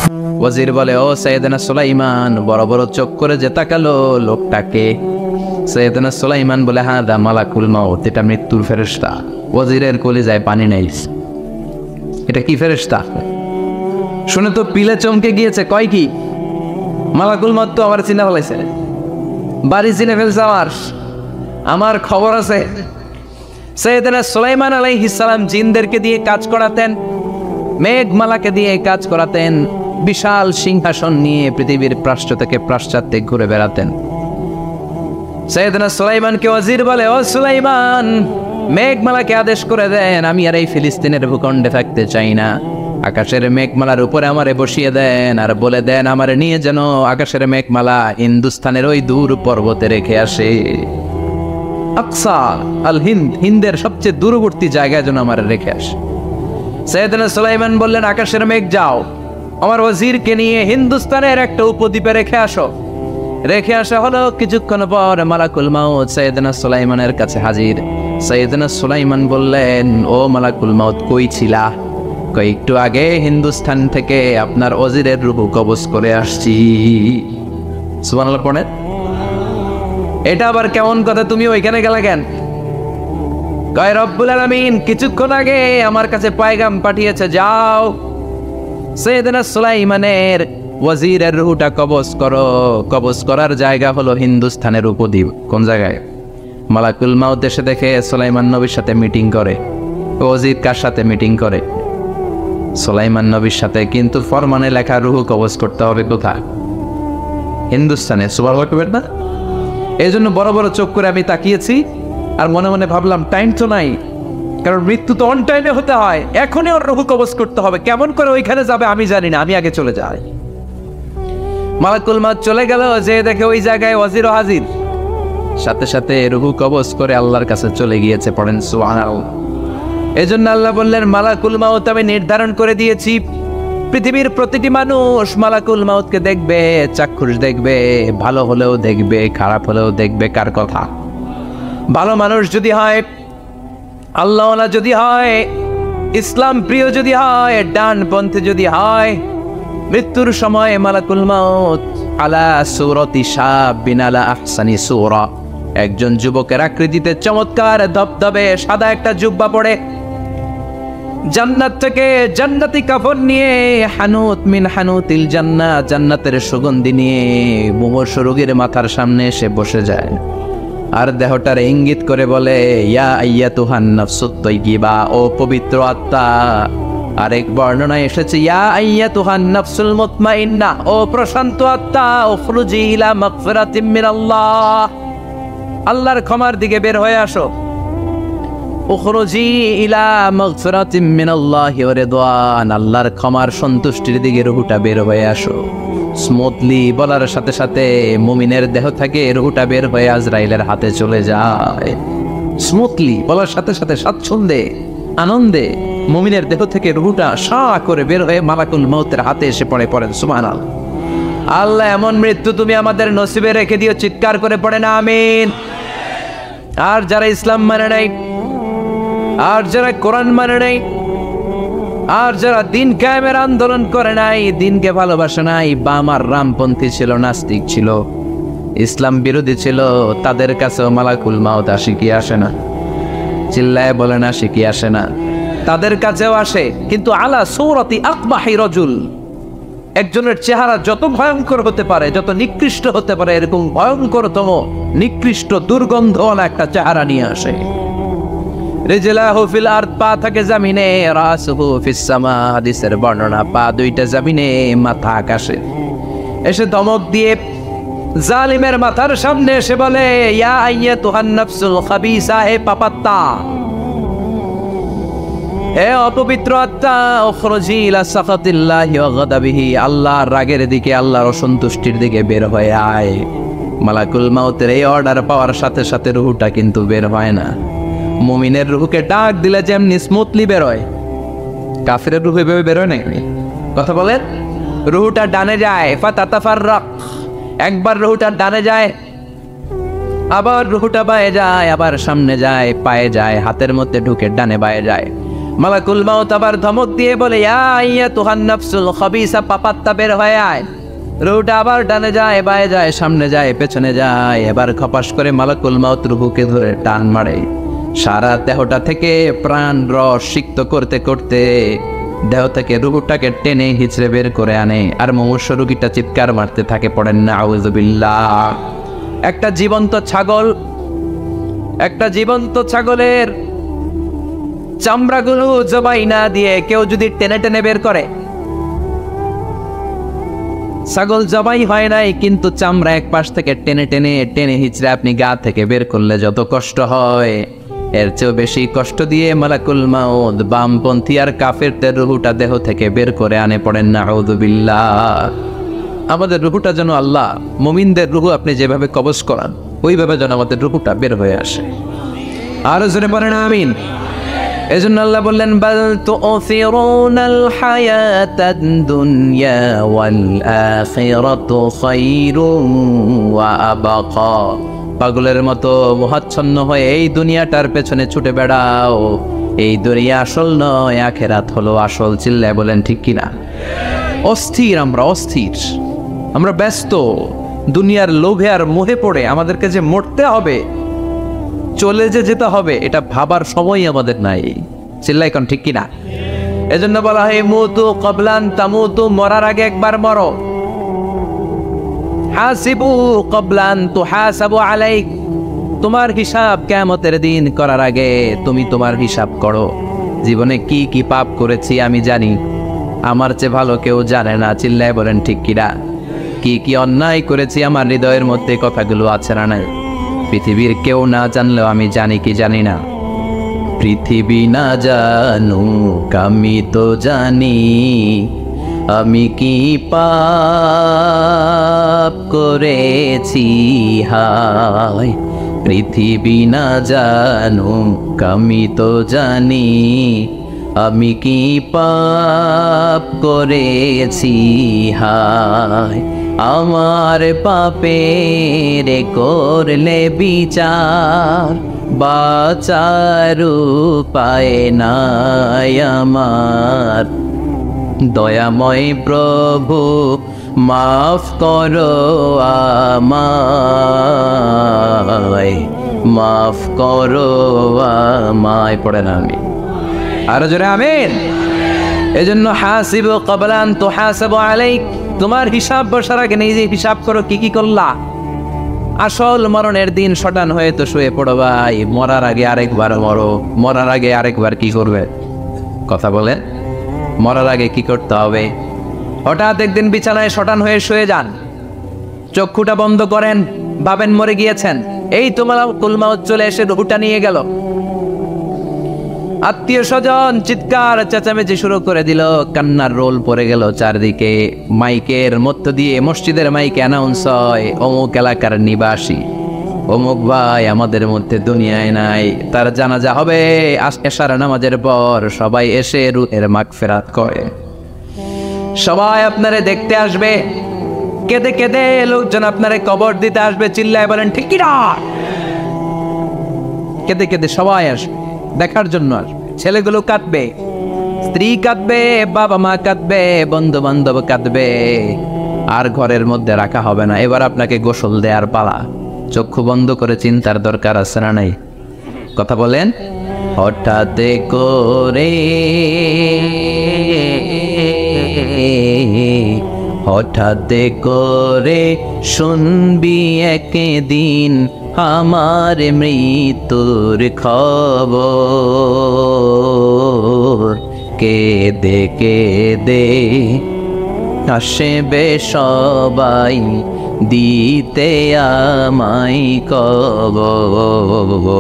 ওয়াজির বলে, ও সাইয়েদনা সুলাইমান, বড় বড় চোখ করে যে তাকালো লোকটাকে। সাইয়েদনা সুলাইমান বলে, হ্যাঁ দা মালাকুল মাউত, এটা মৃত্যুর ফেরেশতা। ওয়াজিরের কলিজায় পানি নাই, এটা কি ফেরেশতা? শুনে তো পিলে চমকে গিয়েছে, কয় কি মালাকুল মাউত তো আমার চিনে ফেলাইছে, বাড়ি চিনে ফেলছে, আমার খবর আছে। সাইয়েদনা সুলাইমান আলাইহিস সালাম জিনদেরকে দিয়ে কাজ করাতেন, মেঘমালাকে দিয়ে কাজ করাতেন, বিশাল সিংহাসন নিয়ে পৃথিবীর প্রাচ্য থেকে পাশ্চাত্যে ঘুরে বেড়াতেন। সাইয়েদনা সুলাইমানকে ওয়াজির বলে, ও সুলাইমান, মেঘমালাকে আদেশ করে দেন, আমি আর এই ফিলিস্তিনের ভূখণ্ডে থাকতে চাই না। আকাশের মেঘমালার উপরে আমারে বসিয়ে দেন, আর বলে দেন আমারে নিয়ে যেন আকাশের মেঘমালা হিন্দুস্তানের ওই দূর পর্বতে রেখে আসে। আকসা আল হিন্দ, হিন্দের সবচেয়ে দূরবর্তী জায়গায় যেন আমার রেখে আসে। সাইয়েদনা সুলাইমান বললেন, আকাশের মেঘ যাও, আমার ওয়াজিরকে নিয়ে হিন্দুস্তানের একটা উপদ্বীপে রেখে আসো। রেখে আসা হলো। কিছুক্ষণ পর মালাকুল মাউত সাইয়েদনা সুলাইমানের কাছে হাজির। সাইয়েদনা সুলাইমান বললেন, ও মালাকুল মাউত, কই ছিলা? একটু আগে হিন্দুস্তান থেকে আপনার ওয়াজিরের রূহ কবজ করে আসছি। সুবহানাল্লাহ পড়েন। এটা আবার কেমন কথা, তুমি ওইখানে গেলে কেন? কয় রব্বুল আলামিন কিছুক্ষণ আগে আমার কাছে পয়গাম পাঠিয়েছে, যাও সাইয়েদনা সুলাইমানের ওয়াজিরের রূহটা কবজ করো। কবজ করার জায়গা হলো হিন্দুস্তানের উপদ্বীপ। কোন জায়গায়? মালাকুল মাউত এসে দেখে সুলাইমান নবীর সাথে মিটিং করে। ওয়াজির কার সাথে মিটিং করে? সুলাইমান নবীর সাথে। কিন্তু ফরমানে লেখা রূহ কবজ করতে হবে কোথায়? হিন্দুস্তানে। সুবহানাল্লাহ না? এই জন্য বড় বড় চোখ করে আমি তাকিয়েছি, আর মনে মনে ভাবলাম টাইম তো নাই, কারণ মৃত্যু তো অন টাইমে হতে হয়, এখনই ওর রূহ কবজ করতে হবে। কেমন করে ওইখানে যাবে আমি জানি না, আমি আগে চলে যাই। মালাকুল মাউত চলে গেল, যে দেখে ওই জায়গায় ওয়াজিরও হাজির। সাথে সাথে রূহ কবজ করে আল্লাহর কাছে চলে গিয়েছে। পড়েন সুবহানাল্লাহ। এজন্য আল্লাহ বললেন, মালাকুল মাউত আমি নির্ধারণ করে দিয়েছি, পৃথিবীর প্রতিটি মানুষ মালাকুল মাউতকে দেখবে, চাক্ষুষ দেখবে, ভালো হলেও দেখবে, খারাপ হলেও দেখবে। কার কথা? ভালো মানুষ যদি হয়, আল্লাহওয়ালা যদি হয়, ইসলাম প্রিয় যদি হয়, ডানপন্থী যদি হয়, মৃত্যুর সময় মালাকুল মাউত আলা সূরাতি শাবিন আলা আহসানি সূরা, একজন যুবকের আকৃতিতে চমৎকার ধবধবে সাদা একটা জুব্বা পরে, জান্নাত থেকে জান্নাতি কাফন নিয়ে, হানুত মিন হানুতিল জান্নাত, জান্নাতের সুগন্ধি নিয়ে মুমূর্ষ রোগীর মাথার সামনে এসে বসে যায়, আর দেহটার ইঙ্গিত করে বলে, ইয়া আইয়াতুহান নাফসুত তাইয়্যিবা, ও পবিত্র আত্মা। আরেক বর্ণনায় এসেছে, ইয়া আইয়াতুহান নাফসুল মুতমাইন্নাহ, ও প্রশান্ত আত্মা, উখরুজি ইলা মাগফিরাতিম মিনাল্লাহ, আল্লাহর ক্ষমার দিকে বের হয়ে আসো। উখরুজি ইলা মাগফিরাতিম মিনাল্লাহি ওয়া রিদওয়ান, আল্লাহর ক্ষমার সন্তুষ্টির দিকে রূহটা বের হয়ে আসো। স্মুথলি বলার সাথে সাথে মুমিনের দেহ থেকে রূহটা বের হয়ে আজরাইলের হাতে চলে যায়। স্মুথলি বলার সাথে সাথে স্বাচ্ছন্দ্যে আনন্দে মুমিনের দেহ থেকে রূহটা সা করে বের হয়ে মালাকুল মাউতের হাতে এসে পড়ে। পড়েন সুবহানাল্লাহ। আল্লাহ এমন মৃত্যু তুমি আমাদের নসিবে রেখে দিও, চিৎকার করে পড়েন আমিন। আর যারা ইসলাম মানে নাই, আর যারা কোরআন মানে নাই, আর যারা দিন কায়েমের আন্দোলন করে নাই, দিনকে ভালোবাসে নাই, বাম আর রামপন্থী ছিল, নাস্তিক ছিল, ইসলাম বিরোধী ছিল, তাদের কাছেও মালাকুল মাউত আসে কি আসে না? চিল্লায় বলেন আসে কি আসে না? তাদের কাছেও আসে, কিন্তু আলা সূরাতি আকবাহি রাজুল, একজনের চেহারা যত ভয়ঙ্কর হতে পারে, যত নিকৃষ্ট হতে পারে, এরকম ভয়ঙ্করতম নিকৃষ্ট দুর্গন্ধওয়ালা একটা চেহারা নিয়ে আসে। রিজলাহু ফিল আরদ, পা থাকে জমিনে, রাসুহু ফিস সামা, হাদিসের বর্ণনা, পা দুইটা জমিনে, মাথা আকাশে। এসে ধমক দিয়ে জালিমের মাথার সামনে এসে বলে, ইয়া আইয়াতুহান নাফসুল খাবিসা, হে পাপাত্তা, হে অপবিত্র আত্মা, উখরুজি ইলা সাখাতিল্লাহি ওয়া গাদাবিহি, আল্লাহর রাগের দিকে, আল্লাহর অসন্তুষ্টির দিকে বের হয়ে আয়। মালাকুল মাউতের এই অর্ডার পাওয়ার সাথে সাথে রূহটা কিন্তু বের হয় না। মুমিনের রূহকে ডাক দিলে যেমনি স্মুথলি বের হয়, কাফিরের রূহ এভাবে বের হয় না। কথা বলেন, রূহটা ডানে যায়, ফাতাতাফাররাক, একবার রূহটা ডানে যায়, আবার রূহটা বায়ে যায়, আবার সামনে যায়, পায়ে যায়, হাতের মধ্যে ঢুকে ডানে বায়ে যায়। মালাকুল মাউত আবার ধমক দিয়ে বলে, ইয়া আইয়াতুহান নাফসুল খাবিসা, পাপাত্তা বের হয়ে আয়। রুহটা আবার ডানে যায়, বায়ে যায়, সামনে যায়, পেছনে যায়। এবার খপাস করে মালাকুল মাউত রুহুকে ধরে টান মারে। সারা দেহটা থেকে প্রাণ রস সিক্ত করতে করতে দেহ থেকে রুহুটাকে টেনে হিচড়ে বের করে আনে। আর মুমূর্ষু রোগীটা চিৎকার মারতে থাকে, পড়েন না আউযুবিল্লাহ। একটা জীবন্ত ছাগলের চামড়াগুলো জবাই না দিয়ে কেউ যদি টেনে টেনে বের করে, ছাগল জবাই হয় নাই কিন্তু চামড়া এক পাশ থেকে টেনে টেনে টেনে হিচড়ে আপনি গা থেকে বের করলে যত কষ্ট হয়, এর চেয়েও বেশি কষ্ট দিয়ে মালাকুল মাউত বামপন্থী আর কাফেরদের রুহুটা দেহ থেকে বের করে আনে। পড়েন না আউযুবিল্লাহ। আমাদের রুহুটা যেন আল্লাহ, মুমিনদের রুহু আপনি যেভাবে কবজ করান ওইভাবে যেন আমাদের রুহুটা বের হয়ে আসে। আরো জোরে পড়েন আমিন। এজন্য আল্লাহ বললেন, বাল তু'থিরুনাল হায়াতাদ দুনিয়া ওয়াল আখিরাতু খায়রুন ওয়া আবকা। পাগলের মতো মোহাচ্ছন্ন হয়ে এই দুনিয়াটার পেছনে ছুটে বেড়াও। এই দুনিয়া আসল নয়, আখিরাত হলো আসল। চিল্লায় বলেন ঠিক কিনা? অস্থির, আমরা ব্যস্ত দুনিয়ার লোভে আর মোহে পড়ে আমাদেরকে যে মরতে হবে, চলে যেতে হবে, এটা ভাবার সময় আমাদের নাই। চিল্লাই কোন ঠিক কিনা? এজন্য বলা হয় মুতু ক্বাবলান তামুতু, মরার আগে একবার মরো। হাসিবু ক্বাবলান তুহাসাবু আলাইক, তোমার হিসাব কিয়ামতের দিন করার আগে তুমি তোমার হিসাব করো। জীবনে কি কি পাপ করেছি আমি জানি, আমার চেয়ে ভালো কেউ জানে না। চিল্লায় বলেন ঠিক কিনা? কি কি অন্যায় করেছি আমার হৃদয়ের মধ্যে কথাগুলো আছে না নাই? পৃথিবীর কেউ না জানলেও আমি জানি কি জানি না? পৃথিবী না জানুক আমি তো জানি, আমি কি পাপ করেছি হায়। পৃথিবী না জানুক আমি তো জানি, আমি কি পাপ করেছি হায়। আমার পাপের করলে বিচার, বাঁচার উপায় নাই আমার। দয়াময় প্রভু মাফ করো আমায়, মাফ করো আমায়। পড়ে না আমি আরো জোরে আমিন। এজন্য হাসিবু ক্বাবলান তুহাসাবু আলাইক, তোমার হিসাব বসার আগে নিজে হিসাব করো কি কি করলা। আসল মরণের দিন শটান হয়ে তো শুয়ে পড়ো ভাই, মরার আগে আরেকবার মরো। মরার আগে আরেকবার কি করবে? কথা বলে, মরার আগে কি করতে হবে? হঠাৎ একদিন বিছানায় শটান হয়ে শুয়ে যান, চক্ষুটা বন্ধ করেন, ভাবেন মরে গিয়েছেন। এই তোমার মালাকুল মাউত চলে এসে রুহটা নিয়ে গেল। আত্মীয় স্বজন চিৎকার চেঁচামেচি শুরু করে দিল, কান্নার রোল পড়ে গেল চারদিকে। মাইকের মধ্য দিয়ে, মসজিদের মাইকে অ্যানাউন্স হয়, অমুক এলাকার নিবাসী অমুক ভাই আমাদের মধ্যে দুনিয়ায় নাই, তার জানাজা হবে এশার নামাজের পর। সবাই এসে রুহের মাগফিরাত করে, সবাই আপনারে দেখতে আসবে, কেঁদে কেঁদে লোকজন আপনারে কবর দিতে আসবে। চিল্লায় বলেন ঠিক কি না? কেঁদে কেঁদে সবাই আসবে, দেখার জন্য আসবে। ছেলেগুলো কাঁদবে, স্ত্রী কাঁদবে, বাবা মা কাঁদবে, বন্ধু বান্ধব কাঁদবে। আর ঘরের মধ্যে রাখা হবে না। এবার আপনাকে গোসল দেওয়ার পালা। চক্ষু বন্ধ করে চিন্তার দরকার আছে না নাই? কথা বলেন। হঠাৎ করে, হঠাৎ করে শুনবি একদিন আমার মৃত্যুর খবর। কেঁদে কেঁদে আসবে সবাই দিতে আমায় কবর,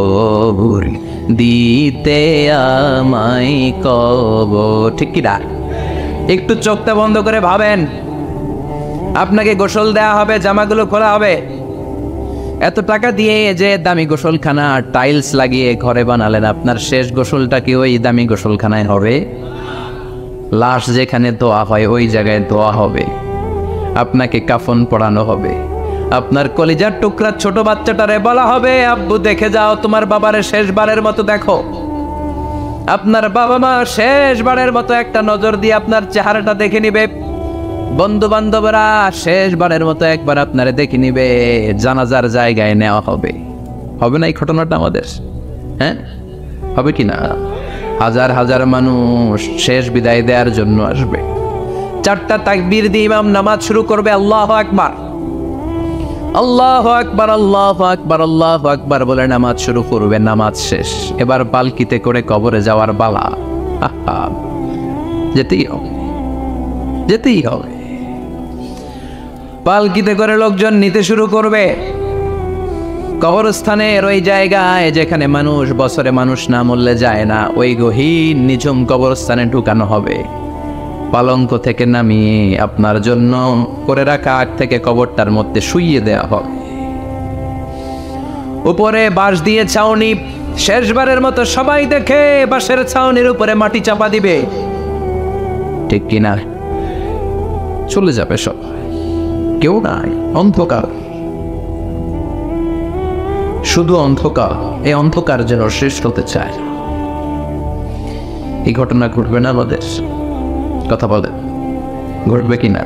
দিতে আমায় কবর। ঠিক কি না? একটু চোখটা বন্ধ করে ভাবেন, আপনাকে গোসল দেয়া হবে, জামাগুলো খোলা হবে। এত টাকা দিয়ে যে দামি গোসলখানা টাইলস লাগিয়ে ঘরে বানালেন, আপনার শেষ গোসলটা কি ওই দামি গোসলখানায় হবে? লাশ যেখানে দোয়া হয় ওই জায়গায় দোয়া হবে, আপনাকে কাফন পরানো হবে। আপনার কলিজার টুকরা ছোট বাচ্চাটারে বলা হবে, আব্বু দেখে যাও তোমার বাবারে শেষবারের মতো দেখো। আপনার বাবা মা শেষবারের মতো একটা নজর দিয়ে আপনার চেহারাটা দেখে নিবে, বন্ধু বান্ধবরা শেষবারের মতো একবার আপনারে দেখে নিবে, জানাজার জায়গায় নেওয়া হবে। হবে না এই ঘটনাটা আমাদের? হ্যাঁ, হবে কি না? হাজার হাজার মানুষ শেষ বিদায় দেওয়ার জন্য আসবে। 4টা তাকবীর দিয়ে ইমাম নামাজ শুরু করবে, আল্লাহু আকবার, আল্লাহু আকবার, আল্লাহু আকবার, আল্লাহু আকবার বলে নামাজ শুরু করবে। নামাজ শেষ, এবার পালকিতে করে কবরে যাওয়ার পালা। যেতেই হবে, যেতেই হবে। পালকিতে করে লোকজন নিতে শুরু করবে। কবরস্থানের ওই জায়গায় যেখানে মানুষ বছরে মানুষ না মরলে যায় না, ওই গহীন নিঝুম কবরস্থানে ঢুকানো হবে। পালঙ্ক থেকে নামিয়ে আপনার জন্য করে রাখা আগ থেকে কবরটার মধ্যে শুইয়ে দেওয়া হবে। উপরে বাঁশ দিয়ে ছাউনি, শেষবারের মতো সবাই দেখে বাঁশের ছাউনির উপরে মাটি চাপা দিবে, ঠিক কিনা? চলে যাবে সব, কেউ নাই, অন্ধকার, শুধু অন্ধকার। এই অন্ধকার যেন শেষ হতে চায়। এই ঘটনা ঘটবে না আমাদের? কথা বলে, ঘটবে কিনা?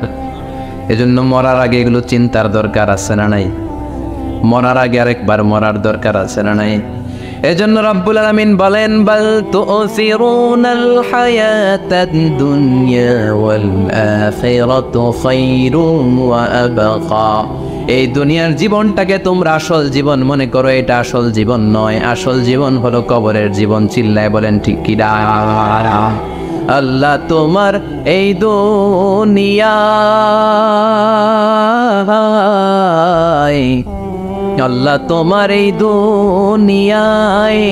এজন্য মরার আগে এগুলো চিন্তার দরকার আছে না নাই? মরার আগে আরেকবার মরার দরকার আছে না নাই? এজন্য রব্বুল আলামিন বলেন, বাল তুসিরুনাল হায়াতাদ দুনিয়া ওয়াল আখিরাতু খায়রুন ওয়া আবকা। এই দুনিয়ার জীবনটাকে তোমরা আসল জীবন মনে করো, এটা আসল জীবন নয়। আসল জীবন হলো কবরের জীবন। চিল্লায় বলেন ঠিক কি না? আল্লাহ তোমার এই দুনিয়ায়, আল্লাহ তোমার এই দুনিয়ায়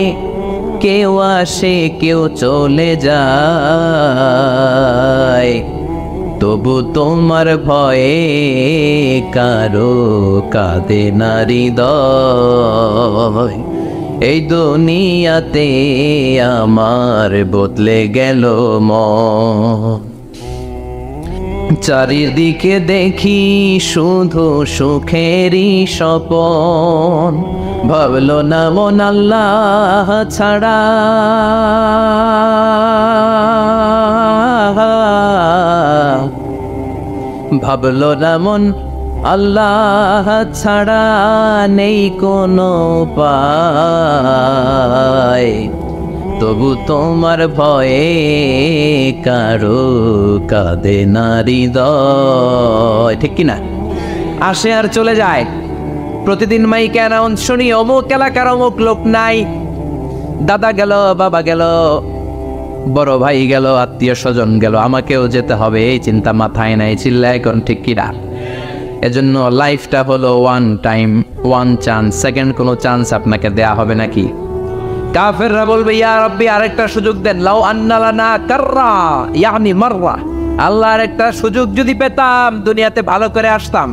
কেউ আসে কেউ চলে যায়, তবু তোমার ভয়ে কারো কাঁদে না হৃদয়। এই দুনিয়াতে আমার বদলে গেল মন, চারিদিকে দেখি শুধু সুখেরই স্বপন। ভাবলো না মন আল্লাহ ছাড়া, ভাবলো না মন আল্লাহ ছাড়া নেই কোনো উপায়, তবু তোমার ভয়ে কারো কাঁদে না হৃদয়। ঠিক কিনা? আসে আর চলে যায়। প্রতিদিন মাইকে অ্যানাউন্স শুনি, অমুক এলাকার অমুক লোক নাই। দাদা গেল, বাবা গেল, বড় ভাই গেল, আত্মীয় স্বজন গেল, আমাকেও যেতে হবে, এই চিন্তা মাথায় নাই। চিল্লায় এখন ঠিক কিনা? এজন্য লাইফটা হলো one time, one chance. Second কোনো চান্স আপনাকে দেয়া হবে নাকি? কাফেররা বলবে, ইয়া রাব্বি আরেকটা সুযোগ দেন, লাউ আন্না লানা কাররা ইয়ানি মাররা। আল্লাহ আরেকটা সুযোগ যদি পেতাম দুনিয়াতে ভালো করে আসতাম।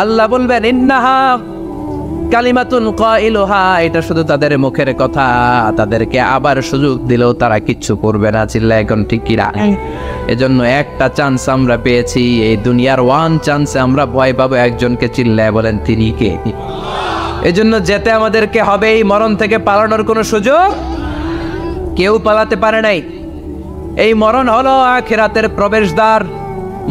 আল্লাহ বলবেন, ইন্নাহা কালিমাতুন কাইলুহা, এটা শুধু তাদের মুখের কথা, তাদেরকে আবার সুযোগ দিলেও তারা কিচ্ছু করবে না। চিল্লায় এখন ঠিক কিনা? এজন্য একটা চান্স আমরা পেয়েছি, এই দুনিয়ার ওয়ান চান্সে আমরা ভয় পাবো একজনকে। চিল্লায় বলেন তিনি কে? এজন্য যেতে আমাদেরকে হবে। এই মরণ থেকে পালানোর কোনো সুযোগ কেউ পালাতে পারে নাই। এই মরণ হলো আখিরাতের প্রবেশদ্বার।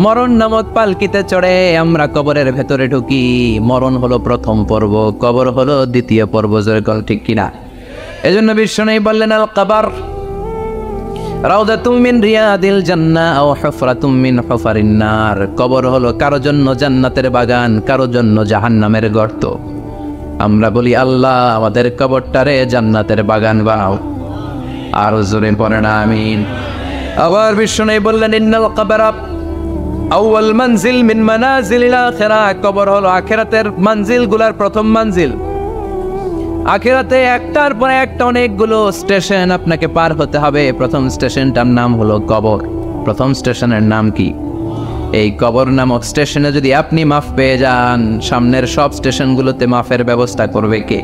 মরণ নামক পালকিতে চড়ে আমরা কবরের ভেতরে ঢুকি। মরণ হলো প্রথম পর্ব, কবর হলো দ্বিতীয় পর্ব। যেরকম ঠিক কিনা? এজন্য বিশ্বনবী বললেন, আল কবর রাউদাতুম মিন রিয়াদিল জান্নাহ আও হুফরাতুম মিন হুফারিন নার। কবর হলো কারো জন্য জান্নাতের বাগান, কারো জন্য জাহান্নামের গর্ত। আমরা বলি, আল্লাহ আমাদের কবরটারে জান্নাতের বাগান বানাও। আর জোরে পড়েন আমিন। আবার বিশ্বনবী বললেন, ইন্নাল কবরা আউয়াল মানজিল মিন মানাজিলিল আখিরাহ। কবর হলো আখিরাতের মানজিলগুলোর প্রথম মানজিল। আখিরাতে একটার পর একটা অনেকগুলো স্টেশন আপনাকে পার হতে হবে। প্রথম স্টেশনটার নাম হলো কবর। প্রথম স্টেশনের নাম কি? এই কবর নামক স্টেশনে যদি আপনি মাফ পেয়ে যান, সামনের সব স্টেশনগুলোতে মাফের ব্যবস্থা করবে কে?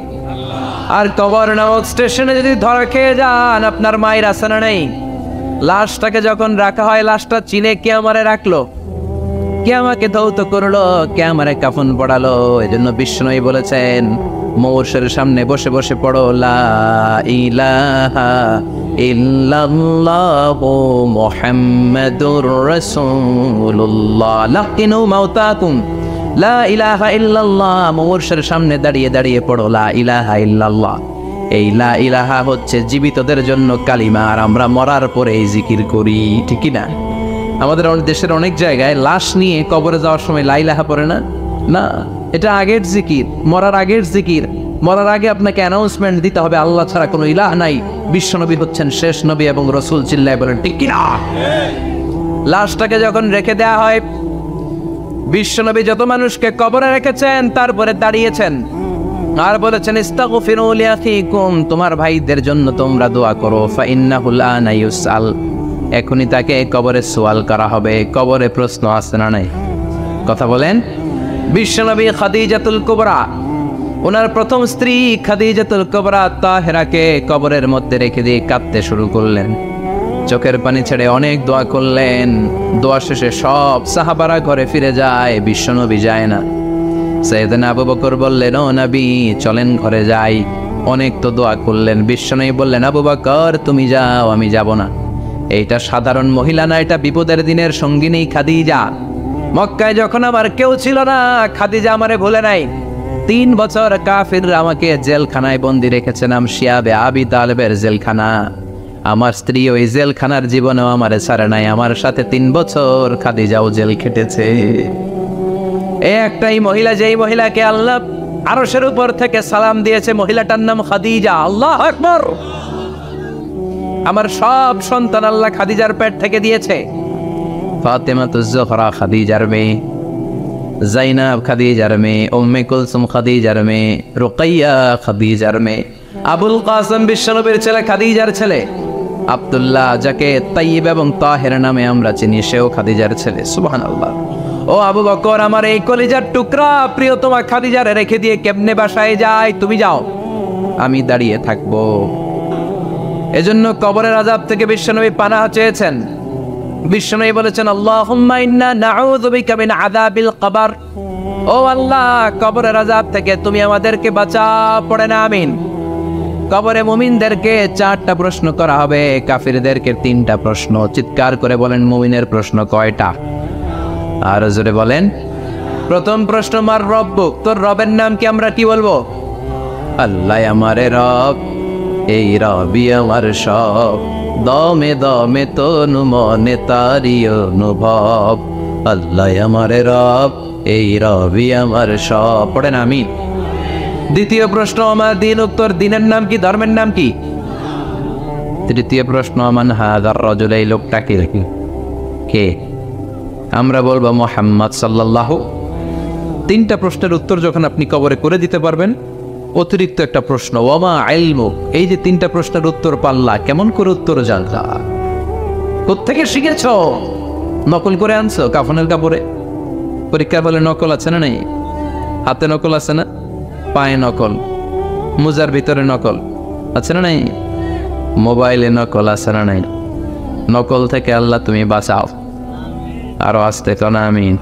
আর কবর নামক স্টেশনে যদি ধরা খেয়ে যান, আপনার মায়ের আসানা নেই। লাশটাকে যখন রাখা হয়, লাশটা চিনে কে আমারে রাখলো, কে আমাকে ধৌত করলো, কে আমারে কাফন পড়ালো। এজন্য বিষ্ণুই বলেছেন, মৌর্ষের সামনে বসে বসে পড়ো লা ইলাহা ইল্লাল্লাহু মুহাম্মাদুর রাসূলুল্লাহ লাকিনু মাউতাকুম লা ইলাহা ইল্লাল্লাহ। মুমূর্ষের সামনে দাঁড়িয়ে দাঁড়িয়ে পড়ো লা ইলাহা ইল্লাল্লাহ। এই লা ইলাহা হচ্ছে জীবিতদের জন্য কালিমা, আর আমরা মরার পরে এই জিকির করি, ঠিক না? আমাদের দেশের অনেক জায়গায় লাশ নিয়ে কবরে যাওয়ার সময় লা ইলাহা পড়ে না, না, এটা আগের জিকির, মরার আগের জিকির। মরার আগে আপনাকে অ্যানাউন্সমেন্ট দিতে হবে আল্লাহ ছাড়া কোনো ইলাহ নাই, বিশ্বনবী হচ্ছেন শেষ নবী এবং রসুল। চিল্লায় বলেন ঠিক কিনা? লাশটাকে যখন রেখে দেয়া হয়, বিশ্বনবী যত মানুষকে কবরে রেখেছেন তারপরে দাঁড়িয়েছেন আর বলেছেন ইস্তাগফিরু লিআখিকুম, তোমার ভাইদের জন্য তোমরা দোয়া করো, ফাইন্নাহু আনা ইউসআল, এখনই তাকে কবরে সওয়াল করা হবে। কবরে প্রশ্ন আছে না নাই? কথা বলেন। বিশ্বনবী খাদিজাতুল কুবরা, ওনার প্রথম স্ত্রী খাদিজাতুল কুবরা তাহেরাকে কবরের মধ্যে রেখে দিয়ে কাঁদতে শুরু করলেন, চোখের পানি ছেড়ে অনেক দোয়া করলেন। দোয়া শেষে সব সাহাবারা ঘরে ফিরে যায়, বিশ্বনবী যায় না। সাইয়েদনা আবু বকর বললেন, ও নবী চলেন ঘরে যাই, অনেক তো দোয়া করলেন। বিশ্বনবী বললেন, আবু বকর তুমি যাও, আমি যাব না। এইটা সাধারণ মহিলা না, এটা বিপদের দিনের সঙ্গিনী খাদিজা। মক্কায় যখন আমার কেউ ছিল না, খাদিজা আমারে ভুলে নাই। 3 বছর কাফিররা আমাকে জেলখানায় বন্দি রেখেছে, নাম শিয়াবে আবি তালেবের জেলখানা। আমার স্ত্রী ওই জেলখানার জীবনেও আমারে ছাড়ে নাই, আমার সাথে 3 বছর খাদিজাও জেল খেটেছে। এই একটাই মহিলা, যেই মহিলাকে আল্লাহ আরশের উপর থেকে সালাম দিয়েছে, মহিলাটার নাম খাদিজা। আল্লাহু আকবার। আমার সব সন্তান আল্লাহ খাদিজার পেট থেকে দিয়েছে। ফাতেমাতুজ জোহরা খাদিজার মেয়ে, জাইনাব খাদিজার মেয়ে, উম্মে কুলসুম খাদিজার মেয়ে, রুকাইয়া খাদিজার মেয়ে, আবুল কাসেম বিশ্বনবীর ছেলে খাদিজার ছেলে, আব্দুল্লাহ যাকে তাইয়্যিব এবং তাহের নামে আমরা চিনি, সেও খাদিজার ছেলে। সুবহানাল্লাহ। ও আবু বকর, আমার এই কলিজার টুকরা প্রিয়তমা খাদিজারে রেখে দিয়ে কেমনে বাসায় যায়? তুমি যাও, আমি দাঁড়িয়ে থাকবো। এজন্য কবরের আযাব থেকে বিশ্বনবী পানাহ চেয়েছেন। বিশ্বনবী বলেছেন, আল্লাহুম্মা ইন্না নাউযু বিকা মিন আযাবিল কবর। ও আল্লাহ, কবরের আযাব থেকে তুমি আমাদেরকে বাঁচাও। পড়ে না আমিন। কবরে মুমিনদেরকে 4টা প্রশ্ন করা হবে, কাফিরদেরকে 3টা প্রশ্ন। চিৎকার করে বলেন, মুমিনের প্রশ্ন কয়টা? আর জোরে বলেন। প্রথম প্রশ্ন, মার রব্বুক, তোর রবের নাম কি? আমরা কি বলবো? আল্লাহ আমারে রব, এই রবি আমার সব, দমে দমে তনু মনে তারি অনুভব। আল্লাহ আমারে রব, এই রবি আমার সব। পড়েন আমিন। দ্বিতীয় প্রশ্ন, আমার দিন, উত্তর দিনের নাম কি? ধর্মের নাম কি? তৃতীয় প্রশ্ন, আমান হাযার রাজুল, এই লোকটা কে? আমরা বলবো মুহাম্মদ সাল্লাল্লাহু। 3টা প্রশ্নের উত্তর যখন আপনি কবরে করে দিতে পারবেন, অতিরিক্ত একটা প্রশ্ন, ওয়ামা ইলমুক, এই যে 3টা প্রশ্নের উত্তর পাল্লা, কেমন করে উত্তর জানলা? কোত্থেকে শিখেছ? নকল করে আনছো কাফনের কাপড়ে? পরীক্ষা বলে নকল আছে না নাই? হাতে নকল আছে না? পায়ে নকল, মোজার ভিতরে নকল আছে না নাই? মোবাইলে নকল আছে না নাই? নকল থেকে আল্লাহ তুমি বাঁচাও। আরো আসতে কোন আমিন।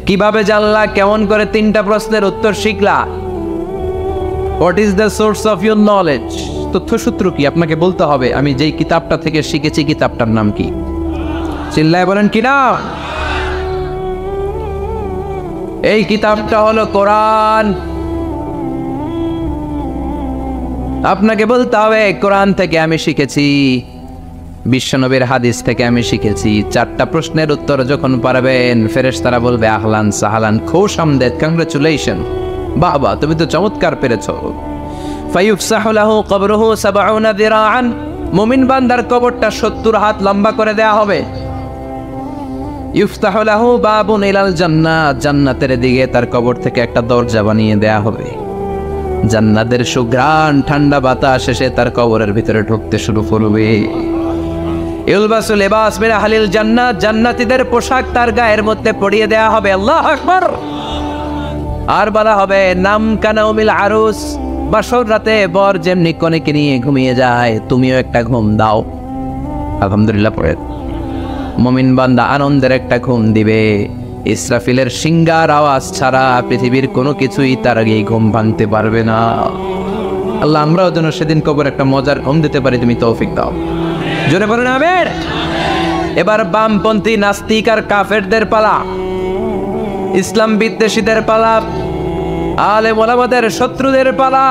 কিভাবে জানলা? কেমন করে 3টা প্রশ্নের উত্তর শিখলা? What is the source of your knowledge? তথ্যসূত্র কি? আপনাকে বলতে হবে আমি যেই কিতাবটা থেকে শিখেছি কিতাবটার নাম কি। চিল্লায় বলেন কি না? এই কিতাবটা হলো কোরআন। আপনাকে বলতে হবে কোরআন থেকে আমি শিখেছি, বিশ্বনবীর হাদিস থেকে আমি শিখেছি। 4টা প্রশ্নের উত্তর যখন পারবেন, ফেরেশতারা বলবে আহলান সাহলান, খুশ আমদেদ, কংগ্রেচুলেশন, বাবা তুমি তো চমৎকার পেরেছো। ফায়ুফসাহু লাহু কবরুহু 70 যিরাআন, মুমিন বান্দার কবরটা 70 হাত লম্বা করে দেয়া হবে। ইফতাহু লাহু বাবুন ইলাল জান্নাত, জান্নাতের দিকে তার কবর থেকে একটা দরজা বানিয়ে দেয়া হবে। জান্নাতের সুঘ্রাণ ঠান্ডা বাতাস এসে তার কবরের ভিতরে ঢুকতে শুরু করবে। ইলবাসু লিবাস মিন আহলিল জান্নাত, জান্নাতীদের পোশাক তার গায়ের মধ্যে পরিয়ে দেয়া হবে। আল্লাহু আকবার। আর বলা হবে নাম কানাউমিল আরুস, বাসর রাতে বর যেমনি কনেকে নিয়ে ঘুমিয়ে যায়, তুমিও একটা ঘুম দাও। আলহামদুলিল্লাহ পড়ে মুমিন বান্দা আনন্দের একটা ঘুম দিবে। ইসরাফিলের সিংগার আওয়াজ ছাড়া পৃথিবীর কোনো কিছুই তার আগে ঘুম ভাঙতে পারবে না। আল্লাহ আমরাও যেন সেদিন কবর একটা মজার ঘুম দিতে পারি, তুমি তৌফিক দাও। জোরে বলেন আমিন। এবার বামপন্থী নাস্তিক আর কাফেরদের পালা, ইসলাম বিদ্বেষীদের পালা, আলেম ওলামাদের শত্রুদের পালা,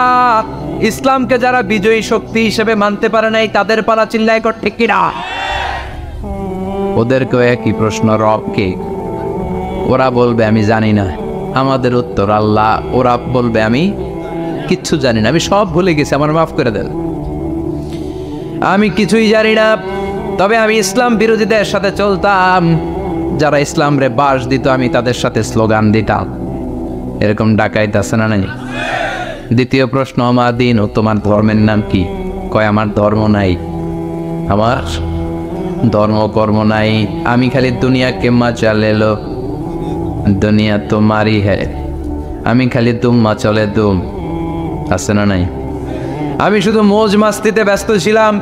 ইসলামকে যারা বিজয়ী শক্তি হিসেবে মানতে পারে নাই তাদের পালা। চিল্লায় কর ঠিক কিনা? ওদেরকেও একই প্রশ্ন, রব কে? ওরা বলবে আমি জানি না। আমাদের উত্তর আল্লাহ। ওরা বলবে আমি কিচ্ছু জানি না, আমি সব ভুলে গেছি, আমার মাফ করে দেন, আমি কিছুই জানি না। তবে আমি ইসলাম বিরোধীদের সাথে চলতাম, যারা ইসলাম রে বাস দিত আমি তাদের সাথে স্লোগান দিতাম। এরকম ডাকাইত আছে না নাই? দ্বিতীয় প্রশ্ন, আমার দিন ও তোমার ধর্মের নাম কি? কয় আমার ধর্ম নাই, আমার ধর্ম কর্ম নাই, আমি খালি দুনিয়া কে মজা লেলো, দুনিয়া তোমারই হ্যায়, আমি খালি দুম্মা চলে দুম। আছে না নাই? আমি শুধু মৌজ মাস্তিতে ব্যস্ত ছিলাম,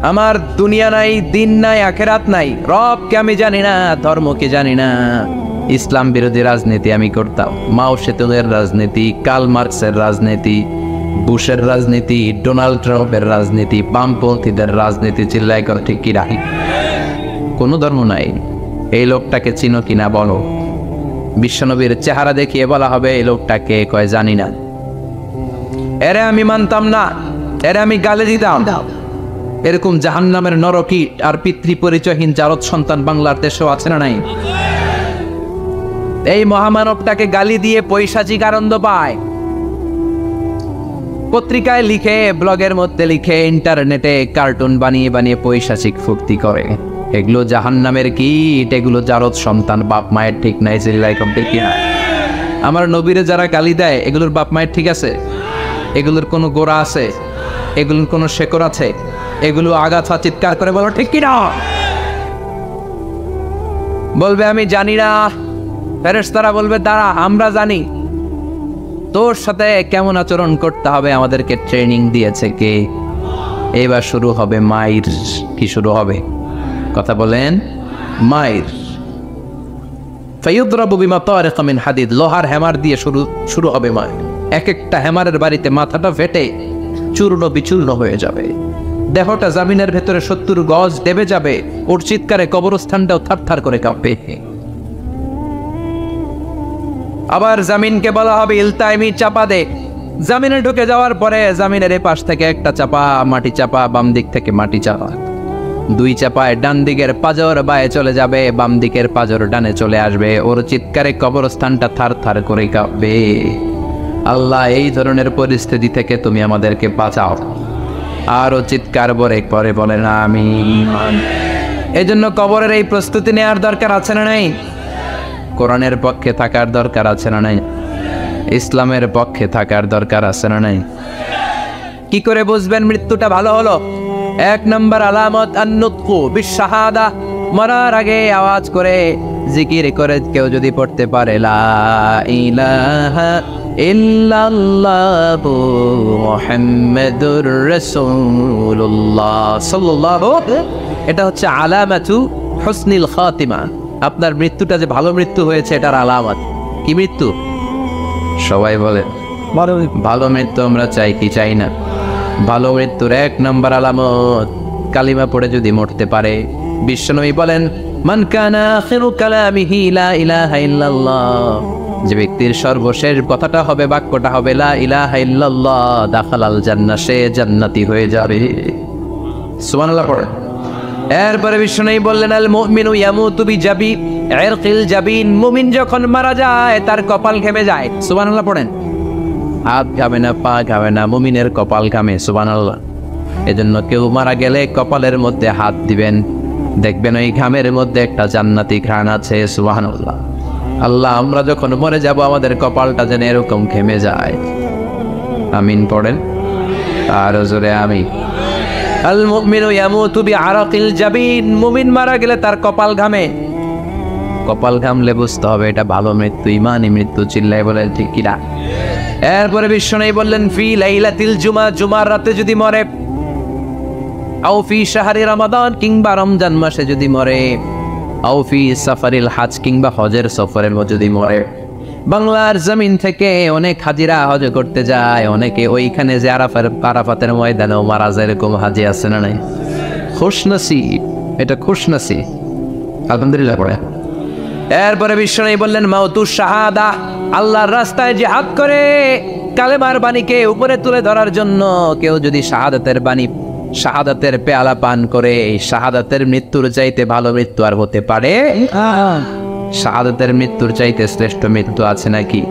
আমার দুনিয়া নাই, দিন নাই, আখেরাত নাই, রবকে আমি জানি না, ধর্মকে জানি না। ইসলাম বিরোধী রাজনীতি আমি করতাম, মাও সেতুনের রাজনীতি, কার্ল মার্কসের রাজনীতি, বুশের রাজনীতি, ডোনাল্ড ট্রাম্পের রাজনীতি, বামপন্থীদের রাজনীতি। চিল্লাই করে ঠিক কি রাখি? কোনো ধর্ম নাই। এই লোকটাকে চিনো কিনা বলো। বিশ্বনবীর চেহারা দেখিয়ে বলা হবে এই লোকটাকে, কয় জানি না। এরে আমি মানতাম না, এরে আমি গালে দিতাম। এরকম জাহান্নামের নরকীট আর পিতৃ পরিচয়হীন জারদ সন্তান বাংলার দেশেও আছে না নাই? এই মহামানবটাকে গালি দিয়ে পৈশাচিক আনন্দ পায়। পত্রিকায় লিখে, ব্লগের মধ্যে লিখে, ইন্টারনেটে কার্টুন বানিয়ে বানিয়ে পৈশাচিক ফুর্তি করে। এগুলো জাহান্নামের কীট, এগুলো জারদ সন্তান, বাপ মায়ের ঠিক নাই। আমার নবীরে যারা গালি দেয় এগুলোর বাপ মায়ের ঠিক আছে? এগুলোর কোনো গোড়া আছে? এগুলোর কোনো শেকড় আছে? এগুলো আগাছা চিৎকার করে বলো ঠিক কিনা? বলবে আমি জানি না। ফেরেশতারা বলবে দাঁড়া, আমরা জানি। তোর সাথে কেমন আচরণ করতে হবে আমাদেরকে ট্রেনিং দিয়েছে কে? এবার শুরু হবে মাইর। কি শুরু হবে? কথা বলেন। মাইর। ফায়ুদরাবু বিমা তারিকা মিন হাদিদ, লোহার হ্যামার দিয়ে শুরু হবে মাইর। এক একটা হ্যামারের বাড়িতে মাথাটা ফেটে চূর্ণ বিচূর্ণ হয়ে যাবে, দেহটা জামিনের ভেতরে 70 গজ দেবে যাবে। ওর চিৎকারে কবরস্থানটাও থারথার করে কাঁপবে। আবার জামিনকে বলা হবে ইলতাইমি, চাপা দে। জামিনে ঢুকে যাওয়ার পরে জামিনের এ পাশ থেকে একটা চাপা, মাটি চাপা, বাম দিক থেকে মাটি চাপা। 2 চাপায় ডান দিকের পাজর বায়ে চলে যাবে, বাম দিকের পাজর ডানে চলে আসবে। ওর চিৎকারে কবরস্থানটা থার থার করে কাঁপবে। আল্লাহ এই ধরনের পরিস্থিতি থেকে তুমি আমাদেরকে বাঁচাও। আর ও চিৎকার পরে বলেন আমিন। এই জন্য কবরের এই প্রস্তুতি নেওয়ার দরকার আছে না নাই? কোরআনের পক্ষে থাকার দরকার আছে না নাই? ইসলামের পক্ষে থাকার দরকার আছে না নাই? কি করে বুঝবেন মৃত্যুটা ভালো হলো? 1 নম্বর আলামত আন-নুতকু বিশ-শাহাদা। মরার আগে আওয়াজ করে জিকির করে কেউ যদি পড়তে পারে লা ইলাহা ইল্লাল্লাহু মুহাম্মাদুর রাসূলুল্লাহ সাল্লাল্লাহু, এটা হচ্ছে আলামাতু হুসনিল খাতিমা। আপনার মৃত্যুটা যে ভালো মৃত্যু হয়েছে এটার আলামত। কি মৃত্যু? সবাই বলে ভালো মৃত্যু আমরা চাই কি চাই না? ভালো মৃত্যুর 1 নম্বর আলামত কালিমা পড়ে যদি মরতে পারে। বিশ্বনবী বলেন মান কানা আখিরু কালামিহি লা ইলাহা ইল্লাল্লাহ, যে ব্যক্তির সর্বশেষ কথাটা হবে, বাক্যটা হবে লা ইলাহা ইল্লাল্লাহ, দাখালাল জান্নাহ, সে জান্নাতি হয়ে যাবে। সুবহানাল্লাহ পড়েন। এরপরে বিশ্বনবী বললেন আল মুমিনু ইয়ামুতু বিজাবি ইরকিল জাবিন, মুমিন যখন মারা যায় তার কপাল ঘেমে যায়। সুবহানাল্লাহ পড়েন। হাত ঘামে না, পা ঘামে না, মুমিনের কপাল ঘামে। সুবহানাল্লাহ। এজন্য কেউ মারা গেলে কপালের মধ্যে হাত দিবেন, দেখবেন ওই ঘামের মধ্যে একটা জান্নাতি ঘ্রাণ আছে। সুবহানাল্লাহ। আল্লাহ আমরা যখন মরে যাব আমাদের কপালটা যেন এরকম ঘেমে যায়। আমিন পড়েন। আর জোরে আমিন। আল মুমিনু ইয়ামুতু বিআরাকিল জাবিন, মুমিন মারা গেলে তার কপাল ঘামে। কপাল ঘামলে বুঝতে হবে এটা ভালো মৃত্যু, ইমানি মৃত্যু। চিল্লায় বলে ঠিক কিনা? এরপরে বিশ্বনবী বললেন ফি লাইলাতিল জুমা, জুমার রাতে যদি মরে, আও ফি শাহরি রমাদান, কিংবা রমজান মাসে যদি মরে, আও ফি সাফারিল হাজ, কিংবা হজের সফরের মধ্যে যদি মরে, বাংলার জমিন থেকে অনেক হাজিরা হজ করতে যায়, অনেকে ওইখানে যে আরাফাতের ময়দানেও মারা যায়, এরকম হাজি আছে না নাই? খুশনসিব, এটা খুশনসিব। আলহামদুলিল্লাহ পড়ে। এরপরে বিশ্বনবী বললেন মাউতু শাহাদা, আল্লাহর রাস্তায় জিহাদ করে কালেমার বাণীকে উপরে তুলে ধরার জন্য কেউ যদি শাহাদাতের পেয়ালা পান করে, এই শাহাদাতের মৃত্যুর চাইতে ভালো মৃত্যু আর হতে পারে? শাহাদাতের মৃত্যুর চাইতে শ্রেষ্ঠ মৃত্যু আছে নাকি?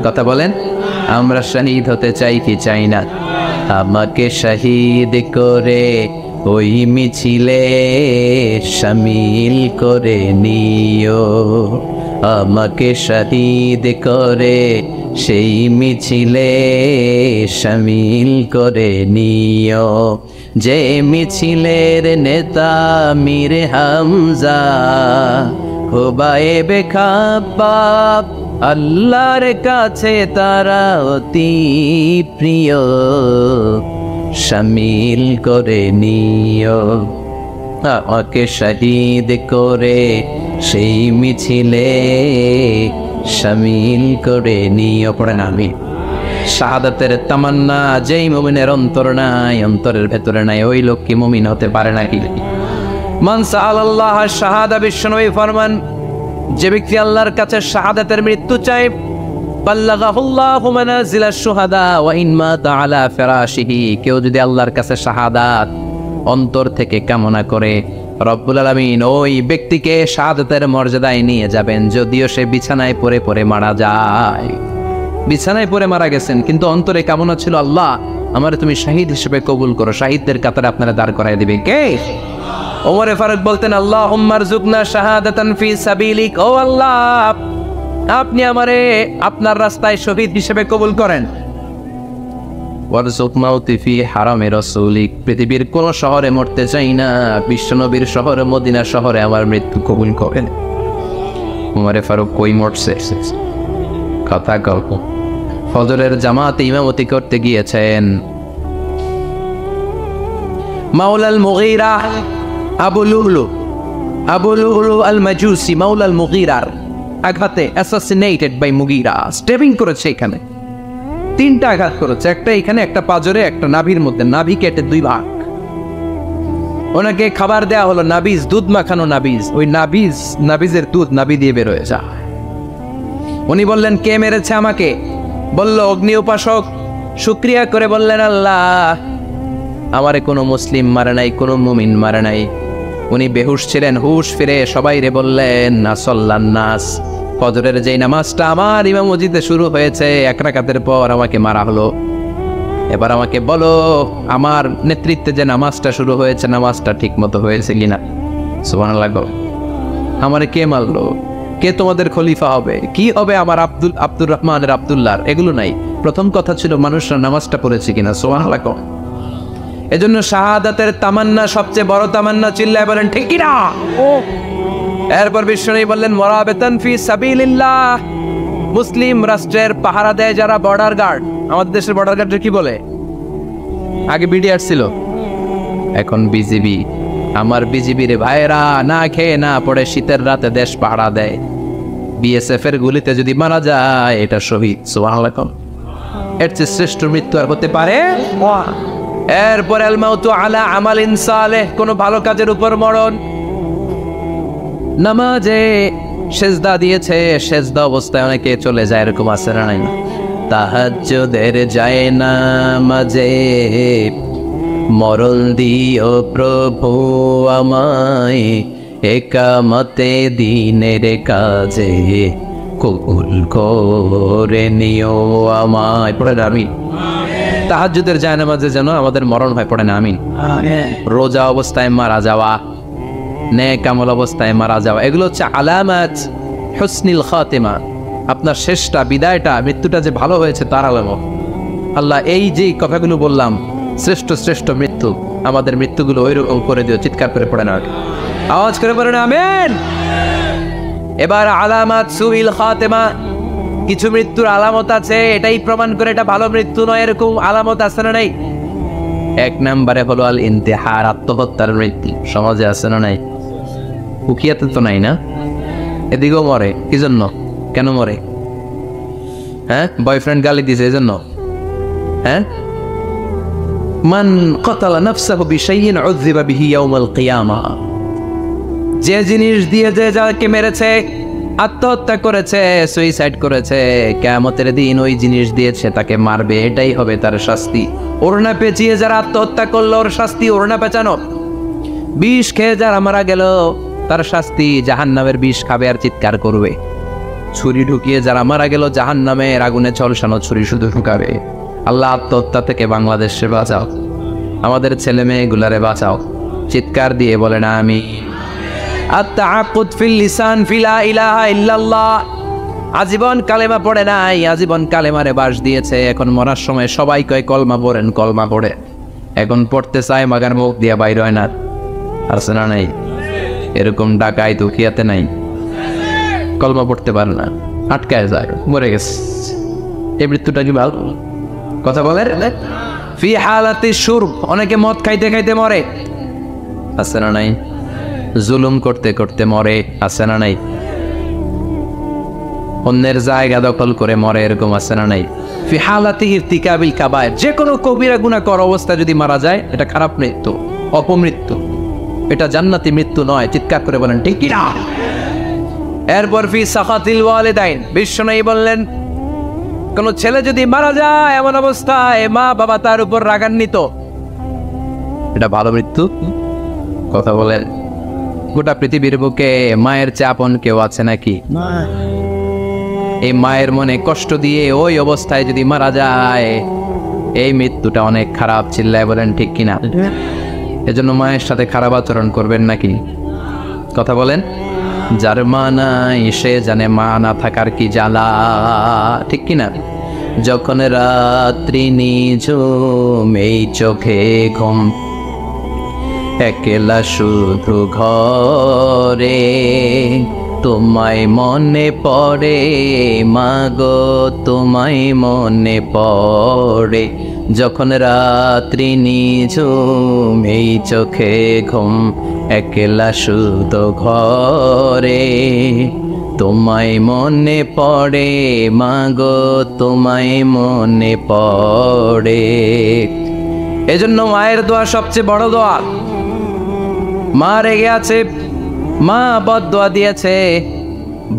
কথা বলেন। আমরা শহীদ হতে চাই কি চাই না? আমাকে শহীদ করে ওই মিছিলে শামিল করে নিও, আমাকে শহীদ করে সেই মিছিলে শামিল করে নিও, যে মিছিলের নেতা মীর হামজা হুবাইবে খাব্বাব, আল্লাহর কাছে তারা অতি প্রিয়, শামিল করে নিও, আমাকে শহীদ করে সেই মিছিলে শামিল করে নিও। পড়েন আমি। শাহাদাতের তামান্না যেই মুমিনের অন্তর নাই, অন্তরের ভেতরে নাই, ওই লোক কি মুমিন হতে পারে নাকি? মান সাআলাল্লাহ শাহাদা, বিশ্বনবী ফরমান, যে ব্যক্তি আল্লাহর কাছে শাহাদাতের মৃত্যু চায়, বাল্লাগাহুল্লাহু মানাজিলাশ শুহাদা ওয়া ইন মাতা আলা ফিরাশিহি, কেউ যদি আল্লাহর কাছে শাহাদাত অন্তর থেকে কামনা করে, রব্বুল আলামিন ওই ব্যক্তিকে শাহাদাতের মর্যাদায় নিয়ে যাবেন, যদিও সে বিছানায় পড়ে পড়ে মারা যায়। বিছানায় পড়ে মারা গেছেন, কিন্তু অন্তরে কামনা ছিল, আল্লাহ আমারে তুমি শহীদ হিসেবে কবুল করো। শহীদদের কাতারে আপনারা দাঁড় করায় দিবে কে? ওমরে ফারুক বলতেন, আল্লাহুম্মা রযুকনা শাহাদাতান ফি সাবিলিক, ও আল্লাহ আপনি আমারে আপনার রাস্তায় শহীদ হিসেবে কবুল করেন। ওয়ারযুক মাউতি ফি হারামে রাসূলিক, পৃথিবীর কোন শহরে মরতে চাই না, বিশ্বনবীর শহরে মদিনা শহরে আমার মৃত্যু কবুল করেন। ওমরে ফারুক কই মরছে? কথা গল্প। ফজরের জামাতে ইমামতি করতে গিয়েছেন মাওলাল মুগীরা আবু লুলু আল মাজুসি, মাওলাল মুগীরার আঘাতে অ্যাসাসিনেটেড বাই মুগীরা, স্টেপিং করেছে। এখানে 3টা আঘাত করেছে, একটা এখানে, একটা পাজরে, একটা নাভির মধ্যে, নাভি কেটে 2 ভাগ। ওনাকে খাবার দেয়া হলো নাবিজ, দুধ মাখানো নাবিজ, ওই নাবিজের দুধ নাভি দিয়ে বের হয়ে যায়। উনি বললেন কে মেরেছে আমাকে? বলল অগ্নি উপাসক। শুকরিয়া করে বললেন, আল্লাহ আমারে কোনো মুসলিম মারে নাই, কোনো মুমিন মারে নাই। উনি বেহুশ ছিলেন, হুশ ফিরে সবাই রে বললেন, নাসাল্লান নাস, ফজরের যেই নামাজটা আমার ইমাম মসজিদে শুরু হয়েছে, 1 রাকাতের পর আমাকে মারা হলো। এবার আমাকে বলো, আমার নেতৃত্বে যে নামাজটা শুরু হয়েছে, নামাজটা ঠিক মতো হয়েছে কিনা? সুবহানাল্লাহ। আমারে কে মারলো? কে তোমাদের খলিফা হবে? কি হবে আমার আব্দুর রহমানের আব্দুল্লাহর? এগুলো নাই। প্রথম কথা ছিল মানুষরা নামাজটা পড়েছে কিনা। সুবহানাল্লাহ। এজন্য শাহাদাতের তামান্না সবচেয়ে বড় তামান্না। চিল্লায় বলেন ঠিক কিনা? এরপর বিশ্বনবী বললেন, মুরাবিতান ফি সাবিলিল্লাহ, মুসলিম রাষ্ট্রের পাহারা দেয় যারা, বর্ডার গার্ড। আমাদের দেশের বর্ডার গার্ডের কি বলে? আগে বিডিআর ছিল, এখন বিজিবি। আমার বিজিবির ভাইয়েরা না খেয়ে না পড়ে শীতের রাতে দেশ পাহারা দেয়। বিএসএফ এর গুলিতে যদি মারা যায়, এটা শহীদ। সুবহানাল্লাহ। এর চেয়ে শ্রেষ্ঠ মৃত্যু আর হতে পারে? এরপর আল মাউতু আলা আমালিন সালেহ, কোন ভালো কাজের উপর মরণ। নামাজে সেজদা দিয়েছে, সেজদা অবস্থায় অনেকে চলে যায়, এরকম আছে না? নাই? তাহাজ্জুদের যায় না মাঝে, মরণ দিও প্রভু আমায়, একামতে দিনের কাজে কবুল করে নিও আমায়। পড়ে না আমিন। তাহাজ্জুদের জায়নামাজে যেন আমাদের মরণ হয়, পড়ে না আমিন। রোজা অবস্থায় মারা যাওয়া, নেক আমল অবস্থায় মারা যাওয়া, এগুলো হচ্ছে আলামাত হুসনিল খাতিমা। আপনার শেষটা, বিদায়টা, মৃত্যুটা যে ভালো হয়েছে তার আলামত। আল্লাহ এই যে কথাগুলো বললাম, শ্রেষ্ঠ শ্রেষ্ঠ মৃত্যু, আমাদের মৃত্যুগুলো ওইরকম করে দিও। চিৎকার করে পড়ে না, আওয়াজ করে পড়ে না আমিন। এবার আলামাত সুইল খাতিমা, কিছু মৃত্যুর আলামত আছে, এটাই প্রমাণ করে এটা ভালো মৃত্যু নয়, এরকম আলামত আছে না নাই? 1 নম্বরে হলো আল ইন্তিহার, আত্মহত্যার মৃত্যু। সমাজে আছে না নাই? উকিয়াতে তো নাই না? এদিকেও মরে, কি জন্য? কেন মরে? হ্যাঁ, বয়ফ্রেন্ড গালি দিছে এই জন্য? হ্যাঁ, মান কতালা নাফসাহু বিশাইইন উযযিবা বিহি ইয়াউমাল কিয়ামা। যে জিনিস দিয়ে যে যাকে মেরেছে, আত্মহত্যা করেছে, সুইসাইড করেছে, কিয়ামতের দিন ওই জিনিস দিয়েছে তাকে মারবে, এটাই হবে তার শাস্তি। ওড়না পেঁচিয়ে যারা আত্মহত্যা করলো ওর শাস্তি ওড়না পেঁচানো। বিষ খেয়ে যারা মারা গেল তার শাস্তি জাহান্নামের বিষ খাবে আর চিৎকার করবে। ছুরি ঢুকিয়ে যারা মারা গেল জাহান্নামের আগুনে ঝলসানো ছুরি শুধু ঢুকাবে। আল্লাহ আত্মহত্যা থেকে বাংলাদেশে বাঁচাও, আমাদের ছেলে মেয়েগুলারে বাঁচাও। চিৎকার দিয়ে বলেন আমিন। আত-তাআক্কুদ ফিল লিসান ফিলা ইলাহা ইল্লাল্লাহ। আজীবন কালেমা পড়ে নাই, আজীবন কালেমারে বাস দিয়েছে, এখন মরার সময় সবাই কয় কলমা পড়েন, কলমা পড়ে। এখন পড়তে চায় মাগার মুখ দিয়া বাইর হয় না। আছে না নাই? এরকম ডাকাই দুখিয়াতে নাই, কলমা পড়তে পারে না, আটকায় যায়, মরে গেছে। এই মৃত্যুটা কি ভালো কথা বলে? ফি হালাতি শুরব, অনেকে মদ খাইতে খাইতে মরে। আছে না নাই? জুলুম করতে করতে মরে। আছে না নাই? অন্যের জায়গা দখল করে মরে, এরকম আছে না নাই? ফি হালাতি ইরতিকাবিল কাবায়ের, যে কোনো কবিরা গুনাহ করা অবস্থা যদি মারা যায় এটা খারাপ মৃত্যু, অপমৃত্যু, এটা জান্নাতি মৃত্যু নয়। চিৎকার করে বলেন ঠিক কি না? এরপর ফি সাখাতিল ওয়ালিদাইন, বিশ্বনবী বললেন কোন ছেলে যদি মারা যায় এমন অবস্থায় মা বাবা তার উপর রাগান্বিত, এটা ভালো মৃত্যু? কথা বলেন। গোটা পৃথিবীর বুকে মায়ের চেয়ে আপন কেউ আছে নাকি? এই মায়ের মনে কষ্ট দিয়ে ওই অবস্থায় যদি মারা যায় এই মৃত্যুটা অনেক খারাপ। চিল্লায় বলেন ঠিক কিনা? এজন্য মায়ের সাথে খারাপ আচরণ করবেন নাকি? কথা বলেন। যার মা নাই সে জানে মা না থাকার কি জ্বালা, ঠিক কিনা? যখন রাত্রি নিঝুম এই চোখে ঘুম, একলা শুধু ঘরে, তোমায় মনে পড়ে মাগো, তোমায় মনে পড়ে। যখন রাত্রি নিঝুম এই চোখে ঘুম, একলা শুধু ঘরে, তোমায় মনে পড়ে মাগো, তোমায় মনে পড়ে। এজন্য মায়ের দোয়া সবচেয়ে বড় দোয়া। মা রেগে আছে, মা বদদোয়া দিয়েছে,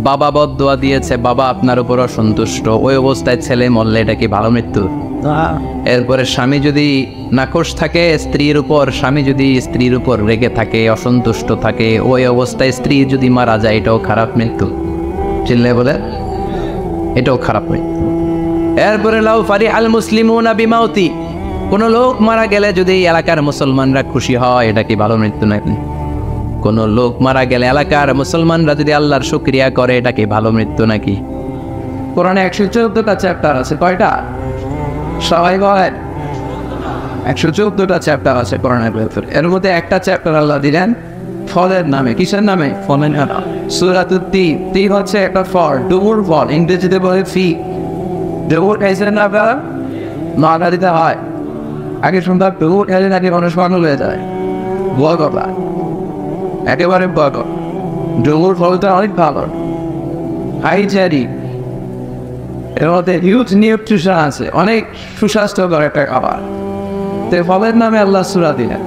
বাবা বদদোয়া দিয়েছে, বাবা আপনার উপর অসন্তুষ্ট, ওই অবস্থায় ছেলে মরলে এটা কি ভালো মৃত্যু? এরপরে স্বামী যদি নাখোশ থাকে স্ত্রীর উপর, স্বামী যদি স্ত্রীর উপর রেগে থাকে, অসন্তুষ্ট থাকে, ওই অবস্থায় স্ত্রী যদি মারা যায় এটাও খারাপ মৃত্যু। চিল্লে বলে এটাও খারাপ মৃত্যু। এরপরে লাউ ফারিহাল মুসলিমুনা বিমাউতি, কোন লোক মারা গেলে যদি এলাকার মুসলমানরা খুশি হয় এটা কি ভালো মৃত্যু নাকি? কোন লোক মারা গেলে এলাকার মুসলমানরা যদি আল্লাহর শুকরিয়া করে এটা কি ভালো মৃত্যু নাকি? কোরআনে 114টা চ্যাপ্টার আছে। কয়টা? সবাই বলেন। 114টা চ্যাপ্টার আছে কোরআনের ভেতরে। এর মধ্যে একটা চ্যাপ্টার আল্লাহ দিলেন ফলের নামে। কিসের নামে? ফলের নামে। সূরাতুত তিন। তিন হচ্ছে একটা ফল, ডুমুর ফল, ইংরেজিতে বলে ফি। ডুমুর খাইছেন না আপনারা? মাগা দিতে হয়। আগে শুনতাম ডুমুর খাইলে নাকি মানুষ পাগল হয়ে যায়। ভয় কথা, একেবারে ভয়। ডুমুর ফলটা অনেক ভালো, হাইজেনিক, এর মধ্যে হিউজ নিউট্রিশন আছে, অনেক সুস্বাস্থ্যকর একটা খাবার। তো ফলের নামে আল্লাহ সূরা দিলেন।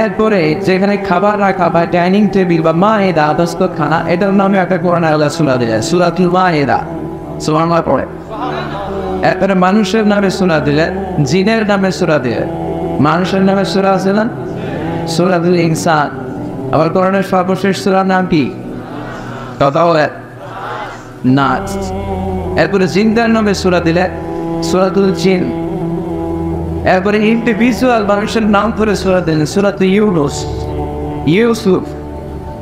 এরপরে যেখানে খাবার রাখা বা ডাইনিং টেবিল বা মায়েদা দস্তরখানা, এটার নামে একটা কোরআনে আল্লাহ সূরা দিলেন, সূরাতুল মায়েদা। সুবহানাল্লাহ পড়ে। এরপরে মানুষের নামে সূরা দিলেন, জিনের নামে সূরা দিলেন। মানুষের নামে সূরা আছে না? সূরাতুল ইনসান। আবার কোরআনের সর্বশেষ সূরার নাম কি? কথা বলে নাস। এরপরে জিনদের নামে সূরা দিলেন, সূরাতুল জিন। এরপরে ইন্ডিভিজুয়াল মানুষের নাম ধরে সূরা দিলেন, সূরাতুল ইউনুস, ইউসুফ,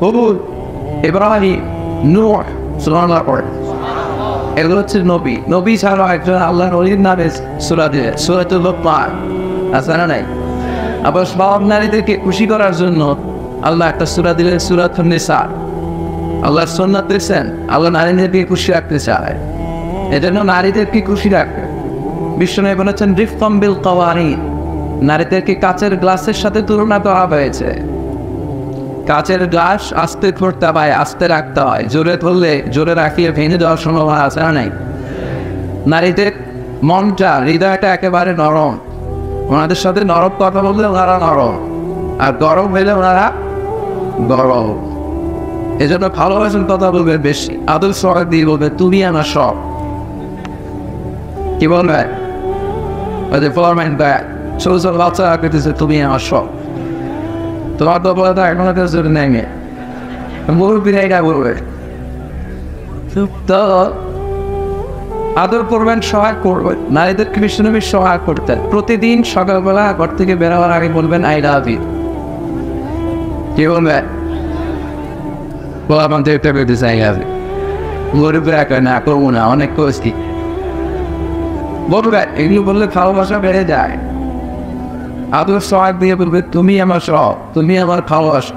হুদ, ইব্রাহিম, নূহ। সুবহানাল্লাহ পড়ে। এগুলো হচ্ছে নবী। নবী ছাড়াও একজন আল্লাহর ওলির নামে সূরা দিলেন, সূরাতুল লোকমান। আছে না নাই? আবার সব নারীদেরকে খুশি করার জন্য আল্লাহ একটা সূরা দিলেন, সূরাতুন নিসা। আল্লাহর সুন্নাত দেখছেন, আল্লাহ নারীদেরকে খুশি রাখতে চায়, এজন্য নারীদেরকে খুশি রাখবে। বিশ্বনবী বলেছেন রিফকাম বিল কাওয়ারিন, নারীদেরকে কাচের গ্লাসের সাথে তুলনা করা হয়েছে। কাচের গ্লাস আস্তে করতে হয়, আস্তে রাখতে হয়, জোরে ধরলে জোরে রাখিয়ে ভেঙে দেওয়ার সম্ভাবনা আছে না নাই? নারীদের মনটা হৃদয়টা একেবারে নরম, ওনাদের সাথে নরম কথা বললে ওনারা নরম, আর গরম হইলে ওনারা গরম। এই জন্য ভালোবাসার কথা বলবে বেশি, আদর সহায় দিয়ে বলবে তুমি আমার সব। কি বলবে ফরম্যান ব্যাগ ছোট ছোট বাচ্চা করতেছে তুমি আমার সব, তোমার তো বলে তো এখন নেই মুরব্বীরা এটা বলবে। তো আদর করবেন, সহায় করবেন। নারীদেরকে বিশ্বনবী সহায় করতেন। প্রতিদিন সকালবেলা ঘর থেকে বেরোবার আগে বলবেন আই লাভ ইউ। কি বলবেন? আমার দেখতে পেতে চাই আমি মুরব্বীরা কয় না করবো না, অনেক কষ্টি বলবেন। এগুলো বললে ভালোবাসা বেড়ে যায়। আদর সহায় দিয়ে বলবে তুমি আমার সব, তুমি আমার ভালোবাসা,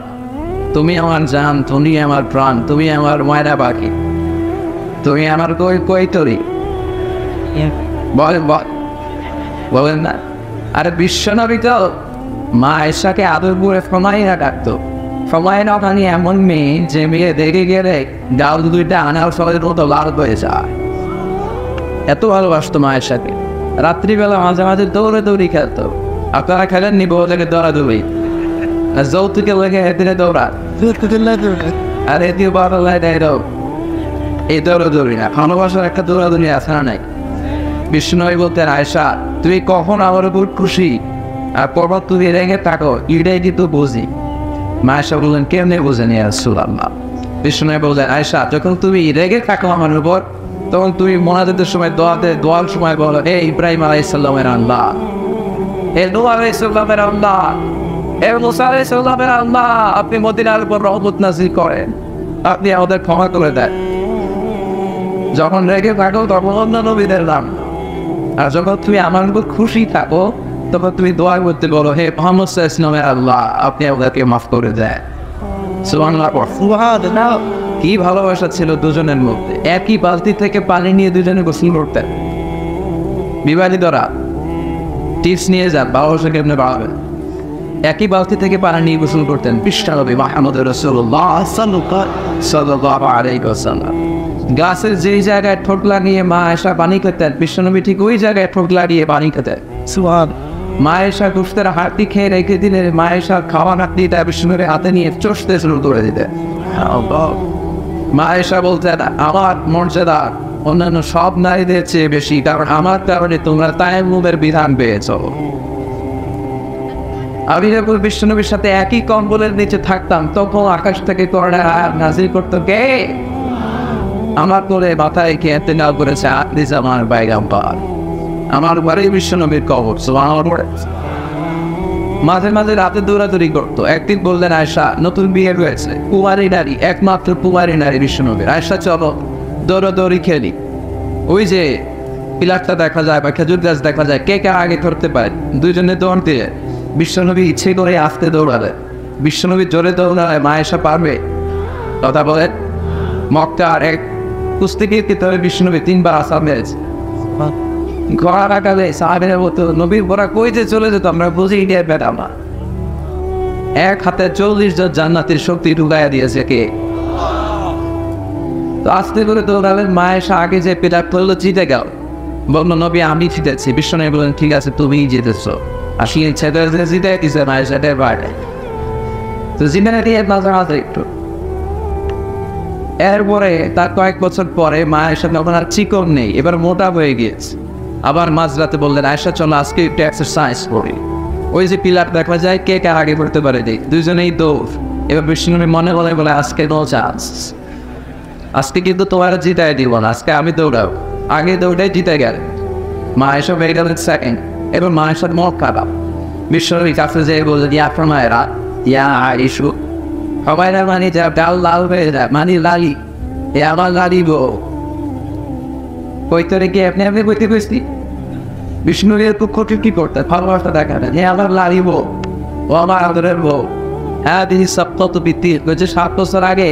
তুমি আমার জান, তুমি আমার প্রাণ, তুমি আমার ময়না পাখি, তুমি আমার কৈতরি। বলেন বলেন না? আরে বিশ্বনবী তো মা আয়েশাকে আদর করে ফমাইনা ডাকতো। ফমাইনা ওখানে এমন মেয়ে যে মেয়ে দেখে গেলে ডাল দুইটা আনার ফলের মতো লাল হয়ে যায়, এত ভালোবাসতো মা আয়েশাকে। রাত্রিবেলা মাঝে মাঝে দৌড়ে দৌড়ি খেলতো। আপনারা খেলেন নি বউ থেকে দৌড়াদৌড়ি? আর যৌতুকে লেগে হেঁটে দৌড়া, আর এদিকে বারো এই দৌড়াদৌড়ি না, ভালোবাসার একটা দৌড়াদৌড়ি আছে না নাই? বিষ্ণু বলতেন আয়েশা তুমি কখন আমার উপর খুশি আর কখন তুমি রেগে থাকো, এটাই কিন্তু বুঝি। মা আয়েশা বললেন কেমনে বুঝেনি রাসূলুল্লাহ? বিষ্ণু বললেন আয়েশা যখন তুমি রেগে থাকো আমার উপর, তখন তুমি মোনাজাতের সময় দোয়ার সময় বলো হে ইব্রাহিম আলাইহিস সালামের আল্লাহ, হে নূহ আলাইহিস সালামের আল্লাহ, হে মুসা আলাইহিস সালামের আল্লাহ, আপনি মদিনার উপর রহমত নাযিল করেন, আপনি আমাদের ক্ষমা করে দেন। যখন রেগে থাকো তখন অন্য নবীদের নাম, আর যখন তুমি আমার উপর খুশি থাকো তখন তুমি দোয়া করতে বলো হে মুহাম্মদ সাল্লাল্লাহু আলাইহি ওয়াসাল্লামের আল্লাহ, আপনি আমাদেরকে মাফ করে দেন। সুবহানাল্লাহ। কি ভালোবাসা ছিল দুজনের মধ্যে। একই বালতি থেকে পানি নিয়ে দুজনে গোসল করতেন। বিবাহিতরা টিপস নিয়ে যান ভালোবাসা কেমনে বাড়াবে। একই বালতি থেকে পানি নিয়ে গোসল করতেন বিশ্বনবী মুহাম্মদ রাসূলুল্লাহ সাল্লাল্লাহু আলাইহি ওয়াসাল্লাম। গাছের যেই জায়গায় ঠোঁট লাগিয়ে মা আয়েশা পানি খেতেন, বিশ্বনবী ঠিক ওই জায়গায় ঠোঁট লাগিয়ে পানি খেতেন। মা আয়েশা গোশতের হাড়টি খেয়ে রেখে দিলে মা আয়েশা খাওয়া হাড়টিটা বিশ্বনবীর হাতে নিয়ে চষতে শুরু করে দিতেন। মা আয়েশা বলতেন আমার মর্যাদা অন্যান্য সব নারীদের চেয়ে বেশি, কারণ আমার কারণে তোমরা তায়াম্মুমের বিধান পেয়েছো। আমি যখন বিশ্বনবীর সাথে একই কম্বলের নিচে থাকতাম তখন আকাশ থেকে কোরআনের আয়াত নাযিল করতো কে? আমার করে মাথায় কে ইন্তেকাল করেছে আদিস আমার পয়গম্বর, আমার বাড়ি বিশ্বনবীর কবর। সুবহানাল্লাহ। মাঝে মাঝে রাতে দৌড়াদৌড়ি করতো। একদিন বললেন আয়েশা নতুন বিয়ে হয়েছে, কুমারী নারী, একমাত্র কুমারী নারী বিশ্বনবীর, আয়েশা চলো দৌড়াদৌড়ি খেলি। ওই যে পিলারটা দেখা যায় বা খেজুর গাছ দেখা যায়, কে কে আগে ধরতে পারে? দুইজনে দৌড় দিয়ে বিশ্বনবী ইচ্ছে করে আসতে দৌড়ালে, বিশ্বনবী জোরে দৌড়ালে মা আয়েশা পারবে? কথা বলেন। মক্কার এক কুস্তিগীর ভিতরে বিশ্বনবী 3 বার আসাম মেরেছে। ঘোড়া রাখালে সাহাবের মতো নবীর ঘোড়া কই যে চলে যেত আমরা বুঝি গিয়ে পেতাম না। এক হাতে 40 জন জান্নাতের শক্তি ঢুকাইয়া দিয়েছে কে? তো আস্তে করে দৌড়ালেন। মা আয়েশা আগে যে পিলার পড়লো জিতে গেল, বলল নবী আমি জিতেছি। বিশ্বনবী বললেন ঠিক আছে তুমিই জিতেছ। আসলে ছেলে জিতে দিছে মা আয়েশার বাইরে, তো জিতে দিয়ে মাঝে মাঝে একটু। এরপরে তার কয়েক বছর পরে মা আয়েশা তখন আর চিকন নেই, এবার মোটা হয়ে গিয়েছে। আবার মাঝরাতে বললেন আয়েশা চলো আজকে একটু এক্সারসাইজ করি। ওই যে পিলার দেখা যায় কে কে আগে করতে পারে দেখ, দুজনেই দৌড়। এবার বিষ্ণুনবী মনে মনে বলে আজকে নো চান্স, আজকে কিন্তু তোমার জিতাই দিব না, আজকে আমি দৌড়াও। আগে দৌড়ে জিতে গেল। মা আয়েশা হয়ে গেলেন সেকেন্ড। এবার মা আয়েশার মন খারাপ। বিশ্বনবী কাছে যেয়ে বললেন ইয়া ফরমায়রা ইয়া আয়েশা, সবাই না মানে যা ডাল লাল হয়ে যায় মানে লালি, এ আমার লালি বউ। কইতে রেখে আপনি আপনি কইতে কইছি বিষ্ণুকে দুঃখ কি করতে ভালোবাসা দেখাবেন, এ আমার লালি বউ, ও আমার আদরের বউ। হ্যাঁ দিদি সপ্তাহ বৃত্তি বলছে 7 বছর আগে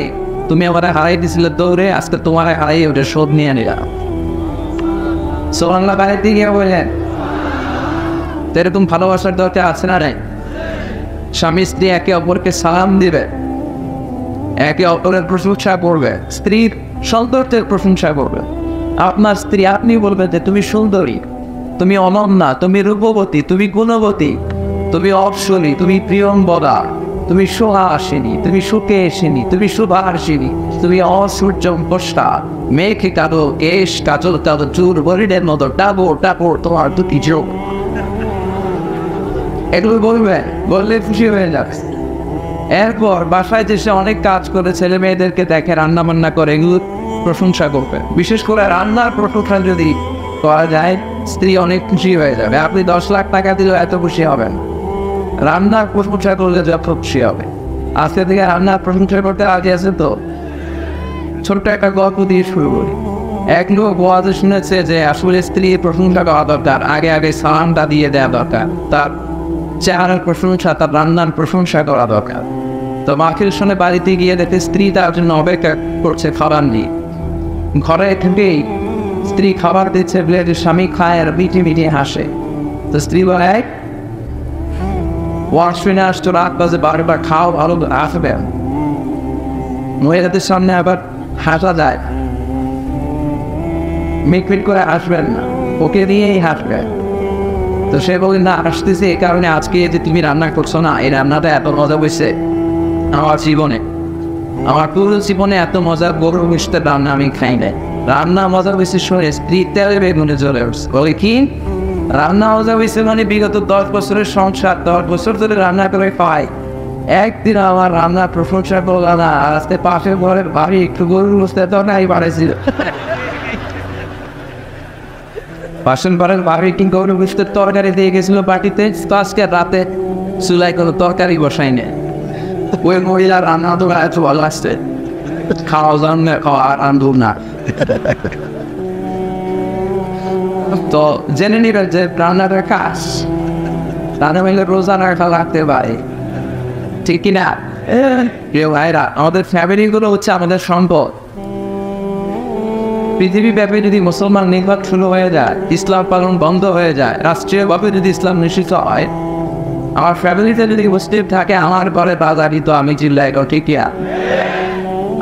তুমি আমার হারাই দিছিলে দৌড়ে, আজকে তোমার হারাই ওটা শোধ নিয়ে নিলাম। সোহানলা বাড়িতে গিয়ে বললেন এরকম ভালোবাসার দরকার আছে না নাই? স্বামী স্ত্রী একে অপরকে সালাম দিবে, একে অপরের প্রশংসা করবে, স্ত্রীর সৌন্দর্যের প্রশংসা করবে। আপনার স্ত্রী, আপনি বলবেন যে তুমি সুন্দরী, তুমি অনন্যা, তুমি রূপবতী, তুমি গুণবতী, তুমি অপসনী, তুমি প্রিয়ম্বরা, তুমি সুহাসিনী, তুমি সুকেশিনী, তুমি সুভাষিনী, তুমি অসূর্যম্পষ্টা, মেঘে কালো কেশ, কাজল কালো চুল, বরিডের মতো টাবর টাবর তোমার দুটি চোখ। এগুলো বলবেন, বললে খুশি হয়ে যাবে। এরপর বাসায় যে সে অনেক কাজ করে ছেলে মেয়েদেরকে দেখে, রান্না বান্না করে, এগুলো প্রশংসা করবে। বিশেষ করে রান্নার প্রশংসা যদি করা যায়, স্ত্রী অনেক খুশি হয়ে যাবে। আপনি 10 লাখ টাকা দিলেও এত খুশি হবেন, রান্নার প্রশংসা করলে যত খুশি হবে। আজকে থেকে রান্নার প্রশংসা করতে আগে আছে তো। ছোট্ট একটা গল্প দিয়ে শুরু করি। এক লোক ওয়াজে শুনেছে যে আসলে স্ত্রীর প্রশংসা করা দরকার, আগে আগে সালামটা দিয়ে দেওয়া দরকার, তার চেহারার প্রশংসা, তার রান্নার প্রশংসা করা দরকার। তো মাখির শুনে বাড়িতে গিয়ে দেখে স্ত্রী তার জন্য অপেক্ষা করছে খাবার নিয়ে। ঘরে থেকেই স্ত্রী খাবার দিচ্ছে, স্বামী খায় আর মিটি মিটি হাসে। তো স্ত্রী বলে, ওয়াশরুমে আসতো, রাত বাজে 12টা, খাও ভালো আসবেন। মহিলাদের সামনে আবার হাসা যায়, মিটমিট করে হাসবেন না, ওকে নিয়েই হাসবেন। তো সে বলে, না আসতেছে এই কারণে, আজকে যে তুমি রান্না করছো না, এই রান্নাটা এত মজা হয়েছে আমার জীবনে, আমার পুরো জীবনে এত মজা গরু মিষ্টের রান্না আমি খাই নাই। রান্না মজা হয়েছে শুনে স্ত্রী তেলে বেগুনে চলে উঠছে। বলে কি রান্না মজা হয়েছে? মানে বিগত 10 বছরের সংসার, 10 বছর ধরে রান্না করে খাই, একদিন আমার রান্নার প্রশংসা করলো না। আজকে পাশের ঘরের বাড়ি একটু গরুর গোশত তো নাই বাড়াইছিল, পাশের ঘরের বাড়ি কি গরুর গোশতের তরকারি দিয়ে গেছিল বাটিতে, তো আজকে রাতে চুলাই কোনো তরকারি বসাই নেই। ওই মহিলা রান্না তো এত ভালো আসছে, খাওয়া জানলে খাওয়া রান্ধু না। তো জেনে নিবেন যে রান্নাটা কাজ, রান্না মিলে রোজা রাখা লাগতে পারে, ঠিক কিনা? প্রিয় ভাইরা, আমাদের ফ্যামিলিগুলো হচ্ছে আমাদের সম্পদ। পৃথিবীব্যাপী যদি মুসলমান নির্বাক শুরু হয়ে যায়, ইসলাম পালন বন্ধ হয়ে যায়, রাষ্ট্রীয়ভাবে যদি ইসলাম নিষিদ্ধ হয়, আমার ফ্যামিলিতে যদি মুসলিম থাকে, আমার ঘরে বাজারই তো আমি চিল্লাই ঠিক কিনা?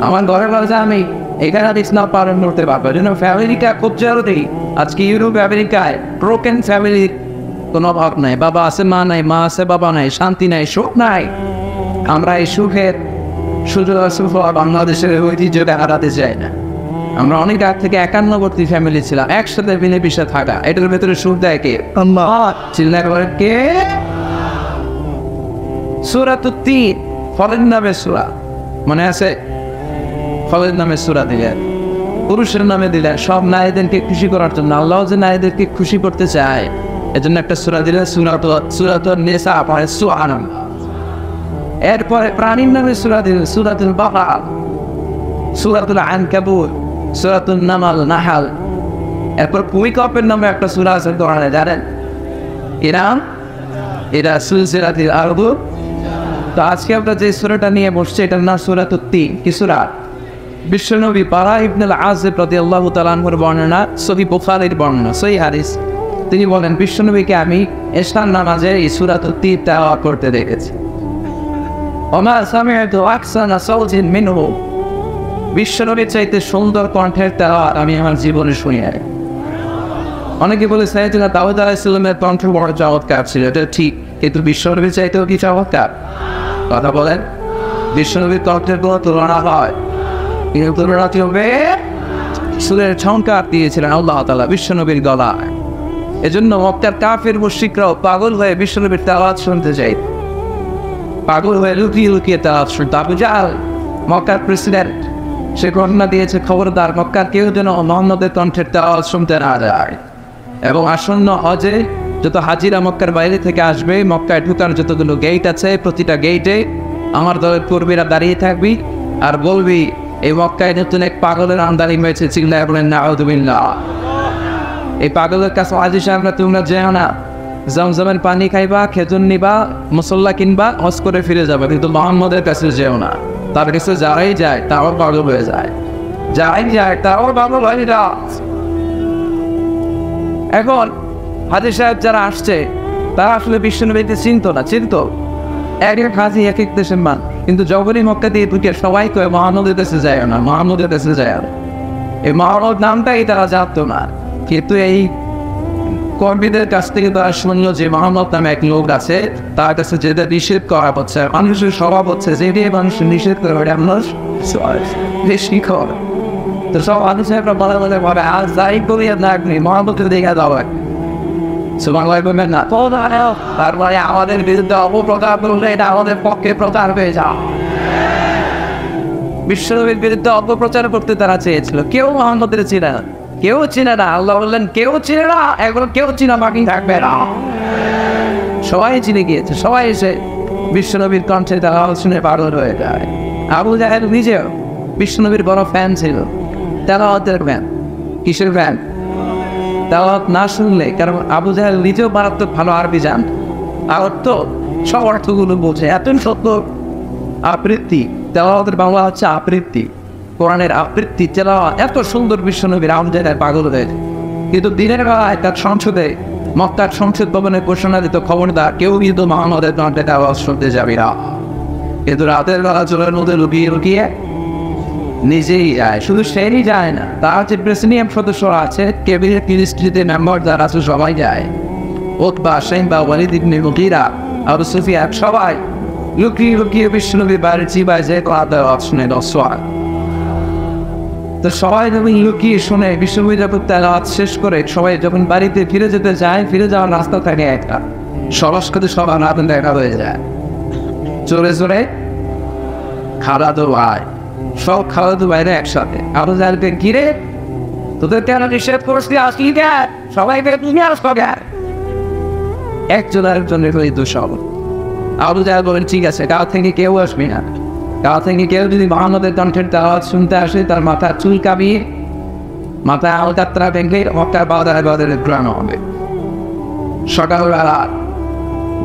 আমার ঘরে বাজা আমি এখানে ইসলাম পালন করতে পারবো। জন্য ফ্যামিলিটা খুব জরুরি। আজকে ইউরোপ আমেরিকায় ব্রোকেন ফ্যামিলির কোনো অভাব নাই, বাবা আছে মা নাই, মা আছে বাবা নাই, শান্তি নাই, সুখ নাই। আমরা এই সুখের সুযোগ বাংলাদেশের ঐতিহ্যটা হারাতে চাই না। আমরা অনেক আগ থেকে একান্নবর্তী ফ্যামিলি ছিলাম, একসাথে মিলেমিশে থাকা, এটার ভেতরে সুখ দেয় কে? চিল্লা করে কে? সূরাতুত তিন, ফলের নামে সূরা, মনে আছে? ফলের নামে সূরা দিলেন, পুরুষের নামে দিলেন, সব নারীদেরকে খুশি করার জন্য। আল্লাহ যে নারীদেরকে খুশি করতে চায়, এজন্য একটা সূরা দিলেন, সূরাতুন নিসা, মানে সুবহানাল্লাহ। এরপরে প্রাণীর নামে সূরা দিলেন, সূরাতুল বাকারা, সূরাতুল আনকাবুত, সূরাতুন নামাল, নাহাল। এরপর ভূমিকম্পের নামে একটা সূরা আছে কোরআনে, জানেন? এরা সুলসিলাতিল আরদ। তো আজকে আমরা যে সূরাটা নিয়ে বসছি, এটার নাম সূরাতুত তিন। কি সূরা? বিশ্বনবী বারা ইবনে আযিব রাদিয়াল্লাহু তাআলা আনহুর বর্ণনা, সহিহ বুখারীর বর্ণনা, সহিহ হাদিস। তিনি বলেন, বিশ্বনবীকে আমি ইশরার নামাজে এই সূরাতুত তিন তেলাওয়াত করতে দেখেছি। ওমা সামি'তু আহসানা সাওতিন মিনহু, বিশ্বনবীর চাইতে সুন্দর কণ্ঠের তেলাওয়াত আমি আমার জীবনে শুনি নাই। অনেকে বলে সাইয়েদনা দাউদ আলাইহিস সালামের কণ্ঠ বড় চমৎকার ছিল, এটা ঠিক, কিন্তু বিশ্বনবীর চাইতেও কি চমৎকার? কথা বলেন, বিশ্বনবীর কণ্ঠের কোনো তুলনা হয়? কিন্তু তুলনাটি হবে, সুরের ঝংকার দিয়েছিলেন আল্লাহ তাআলা বিশ্বনবীর গলায়। এজন্য মক্কার কাফির মুশরিকরাও পাগল হয়ে বিশ্বনবীর তেলাওয়াত শুনতে চাইত, পাগল হয়ে লুকিয়ে লুকিয়ে তেলাওয়াত শুনত। আবু জাহল, মক্কার প্রেসিডেন্ট, সে ঘটনা দিয়েছে, খবরদার মক্কার কেউ যেন মুহাম্মদের কণ্ঠের তেলাওয়াত শুনতে না যায়। এবং আসন্ন হজে যত হাজিরা মক্কার বাইরে থেকে আসবে, মক্কায় ঢুকার যতগুলো গেট আছে, প্রতিটা গেটে আমার দলের কর্মীরা দাঁড়িয়ে থাকবি আর বলবি, এই মক্কায় নতুন এক পাগলের আমদানি হয়েছে, চিল্লায় বলেন নাউযুবিল্লাহ। এই পাগলের কাছে হাজির সাহেবরা, তোমরা যেও না, জমজমের পানি খাইবা, খেজুর নিবা, মুসল্লা কিনবা, হজ করে ফিরে যাবে, কিন্তু মুহাম্মদের কাছে যেও না। তার কাছে যারাই যায় তাও পাগল হয়ে যায়, যারাই যায় তাও পাগল হয়ে যায়। এখন হাজী সাহেব যারা আসছে, তারা আসলে বিশ্বনবীকে চিনত না, চিনত এক এক হাজি এক এক দেশের মান, কিন্তু যখনই মক্কা দিয়ে ঢুকে সবাই কয়ে মুহাম্মদের কাছে যায় না, মুহাম্মদের কাছে যায় না। এই মহম্মদ নামটাই তারা জানতো না, কিন্তু এই কর্মীদের কাছ থেকে তারা শুনলো যে মোহাম্মদ নামে এক লোক আছে, তার কাছে যেটা নিষেধ করা হচ্ছে, মানুষের স্বভাব হচ্ছে যে মানুষের নিষেধ করে মানুষ শিখর। তো সব মানুষের বলে বলে বলে আর যাই করি লাগনি মোহাম্মদকে দেখে দাও বাংলায় বলবেন না তো, তারপরে আমাদের বিরুদ্ধে অপপ্রচার করলে এটা আমাদের পক্ষে প্রচার হয়ে যাও। বিশ্বনবীর বিরুদ্ধে অপপ্রচার করতে তারা চেয়েছিল, কেউ মোহাম্মদের চিনে না, কেউ চিনে না। আল্লাহ বললেন কেউ চিনে না, এখন কেউ চিনা বাকি থাকবে না, সবাই চিনে গিয়েছে। সবাই এসে বিশ্বনবীর কণ্ঠে তারা শুনে পাগল হয়ে যায়। আবু জাহেল নিজেও বিশ্বনবীর বড় ফ্যান ছিল, তেলাওয়াতের ফ্যান। কিসের ফ্যান? তেলাওয়াত না শুনলে, কারণ আবু জাহেল নিজেও মারাত্মক ভালো আরবি জান, আর তো সব অর্থগুলো বোঝে, এত সত্য আবৃত্তি। তেলাওয়াতের বাংলা হচ্ছে আবৃত্তি, কোরআনের আবৃত্তি তেলাওয়াত এত সুন্দর। বিশ্বনবীর আবু জাহেল পাগল হয়ে, কিন্তু দিনের বেলায় তার সংসদে, মক্কার সংসদ ভবনে ঘোষণা দিত খবরদার কেউ কিন্তু মোহাম্মদের কণ্ঠে আওয়াজ শুনতে যাবি না। কিন্তু রাতের বেলা চলের মধ্যে লুকিয়ে লুকিয়ে নিজেই যায়। শুধু সেই যায় না, তার যে প্রেসিডিয়াম সদস্য আছে, ক্যাবিনেট মিনিস্ট্রিতে মেম্বার যারা আছে, সবাই যায়। উতবা, শাইবা, ওয়ালিদ ইবনে মুগীরা, আবু সুফিয়ান, সবাই লুকিয়ে লুকিয়ে বিশ্বনবীর বাড়ির চিবায় যে আওয়াজ শুনে দশওয়ার। তো সবাই যখন লুকিয়ে শুনে, বিশ্বনবী যখন তেলাওয়াত শেষ করে সবাই যখন বাড়িতে ফিরে যেতে যায়, ফিরে যাওয়ার রাস্তা থাকে একটা, সরস্বতী সবার রাতে দেখা হয়ে যায়। চলে চলে খালাতো ভাই, সব খালাতো ভাইরা একসাথে আবু জাহেলকে ঘিরে, তোদের কেন নিষেধ করছি আসলি কেন, সবাইকে তুমি আসবো কেন? একজন আরেকজনের দোষব। আবু জাহেল বলেন ঠিক আছে, গাঁও থেকে কেউ আসবি না, গাঁও থেকে কেউ যদি মোহাম্মদের কণ্ঠের তেলাওয়াত শুনতে আসে, তার মাথার চুল কামিয়ে মাথায় আলকাতরা ভেঙে মক্কার বাজারে বাজারে ঘুরানো হবে। সকালবেলা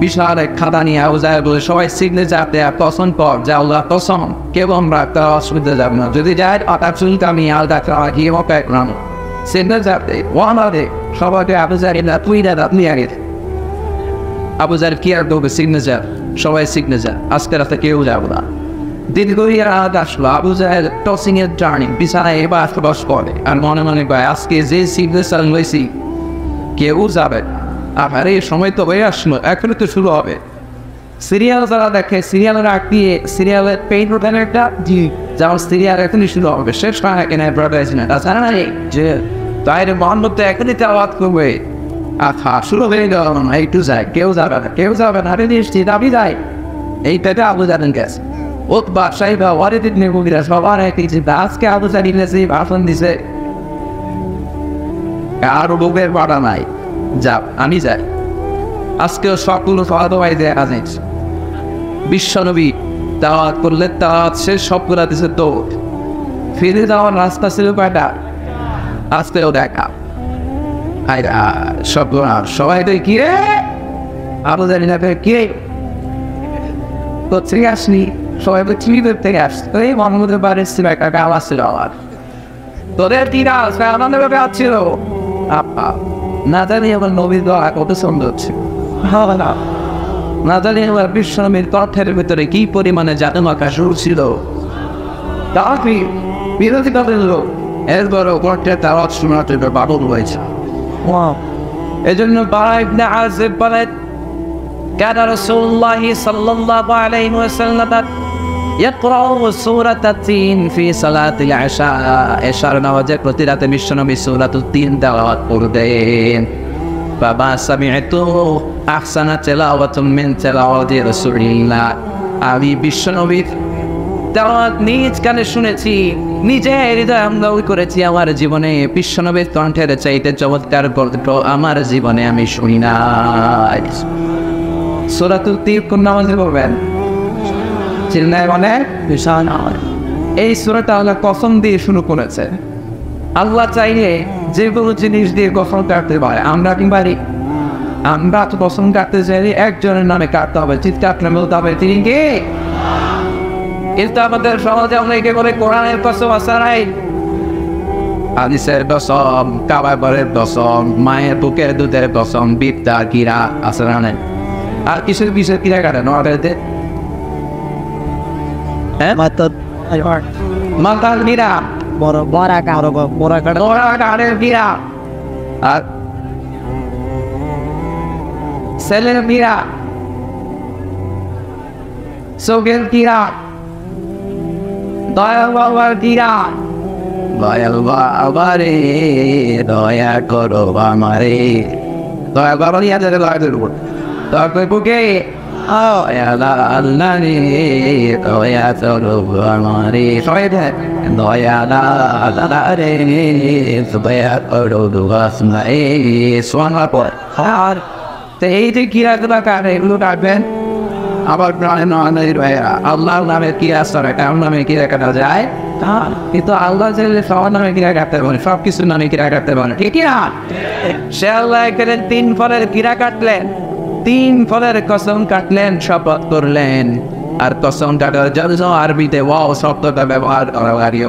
বিশাল এক খাতা নিয়ে আবু জাহেল বলে সবাই সিগনেচার দেয়া কসম পর যে আল্লাহ কসম কেউ আমরা তেলাওয়াত শুনতে যাবে না, যদি যায় মাথার চুল কামিয়ে আলকাতরা গিয়ে মক্কায় ঘুরানো। সিগনেচার দে, ওয়ানা দে, সবাইকে আবু জাহেল তুই দেয় আপনি আগে। আবু জাহেল কি আর দেবে সিগনেচার, সবাই সিগনেচার, আজকে রাতে কেউ যাবো না। দীর্ঘই রাত আসলো, আবু জাহেল টসিং এর টার্নিং বিছানায় এবার বস করে আর মনে মনে কয় আজকে যে সিগনেচার লইছি কেউ যাবে। আর এই সময় তো হয়ে আসলো, এখনো তো শুরু হবে। সিরিয়াল যারা দেখে, সিরিয়ালের আগ দিয়ে সিরিয়ালের পেইন্ট ওঠেন একটা, যেমন সিরিয়াল এখনই শুরু হবে, শেষ হয় এখানে অ্যাডভার্টাইজমেন্ট আছে না, যে তাই মোহাম্মদ তো এখনই তেলাওয়াত করবে। আচ্ছা শুরু হয়ে গেল, একটু যায়, কেউ যাবে না, কেউ যাবে না, আরে নিশ্চিত আমি যাই। এই পেটে আবু জাহেল গেছে। উতবা, শাইবা, ওয়ালিদ ইবনে মুগীরা সবার একই চিন্তা, আজকে আবু জাহেল এসে ভাষণ দিছে, আর বুকের পাড়া নাই, যা আমি যাই। আজকেও সবগুলো ফাহাদো ভাই দেখা যাচ্ছে। বিশ্বনবী দাওয়াত করলে দাওয়াত শেষ, সবগুলা দিছে দৌড়। ফিরে যাওয়ার রাস্তা ছিল কয়টা? আজকেও দেখা সব সবাই তো কি রে আবু জাহেল কে কোথা থেকে আসনি, সবাই পৃথিবীর থেকে আসছে। এই মোহাম্মদের বাড়ি ছিল একটা গাল আসছিল আমার, তোদের তিন আনন্দের ব্যাপার ছিল। না জানি আমার নবীর দোয়া কত সুন্দর ছিল, না জানি আমার বিশ্বনবীর কণ্ঠের ভিতরে কি পরিমাণে জাদুমাকা সুর ছিল। তাকে বিরোধী কাদের লোক এরপরও কণ্ঠের তেলাওয়াত শোনার জন্য পাগল হয়েছে। এজন্য বারা ইবনে আযিব বলেন, كان رسول الله صلى الله عليه وسلم يقرأ سورة التين في صلاة العشاء। এশার নামাজে প্রতি রাতে বিশ্বনবী সূরাতুত তিন তেলাওয়াত করতেন। বাবা সামি'তু আহসানা তিলাওয়াতুন মিন তিলাওয়াতি রাসূলিল্লাহ। আমি বিশ্বনবীর তেলাওয়াত নিজ কানে শুনেছি, নিজে হৃদয় আন্দোলন করেছি। আমার জীবনে বিশ্বনবীর কণ্ঠের চাইতে চমৎকার গল্প আমার জীবনে আমি শুনি না। সূরাতুত তিন কোন নামাজে পড়বেন? চিন্নায় মানে বিশাল নামাজ। এই সূরাটা আল্লাহ কসম দিয়ে শুরু করেছে। আল্লাহ চাইলে যে কোনো জিনিস দিয়ে কসম কাটতে পারে, আমরা কি পারি? আমরা তো কসম কাটতে চাইলে একজনের নামে কাটতে হবে, চিৎকার করে বলতে হবে তিনি কে। কিন্তু আমাদের সমাজে অনেকে বলে কোরআনের কসম আসারাই, হাদিসের কসম, কাবারের কসম, মায়ের বুকের দুধের কসম, বিদ্যা কিরা আসারা নেই। আর কিসের কিসের কিরা কাটেন ওদেরতে? হ্যাঁ মাতার নিরা বড় বড় কাঠের কিরা আর ছেলের কিরা চোখের কিরা দয়াল বাবার কিরা দয়াল বাবা রে দয়া করো আমারে দয়াল বাবা নিয়ে যাবে দয়ালের উপর দয়া বুকে আল্লাহ রে দয়া করো আমারে সবাই দেখ দয়া আল্লাহ রে দয়া করো আমারে সোনার পর আর তো এই যে কিরাগুলো কাটে এগুলো কাটবেন আবার আল্লাহর নামে কিরা সরে কারণ নামে কিরা কাটা যায় কিন্তু আল্লাহ সবার নামে কিরা কাটতে পারে সব কিছুর নামে কিরা কাটতে পারে ঠিক না সে আল্লাহ এখানে 3 ফলের কিরা কাটলেন 3 ফলের কসম কাটলেন শপথ করলেন আর কসম কাটার জন্য আরবিতে ওয়াও শব্দটা ব্যবহার করা লাগে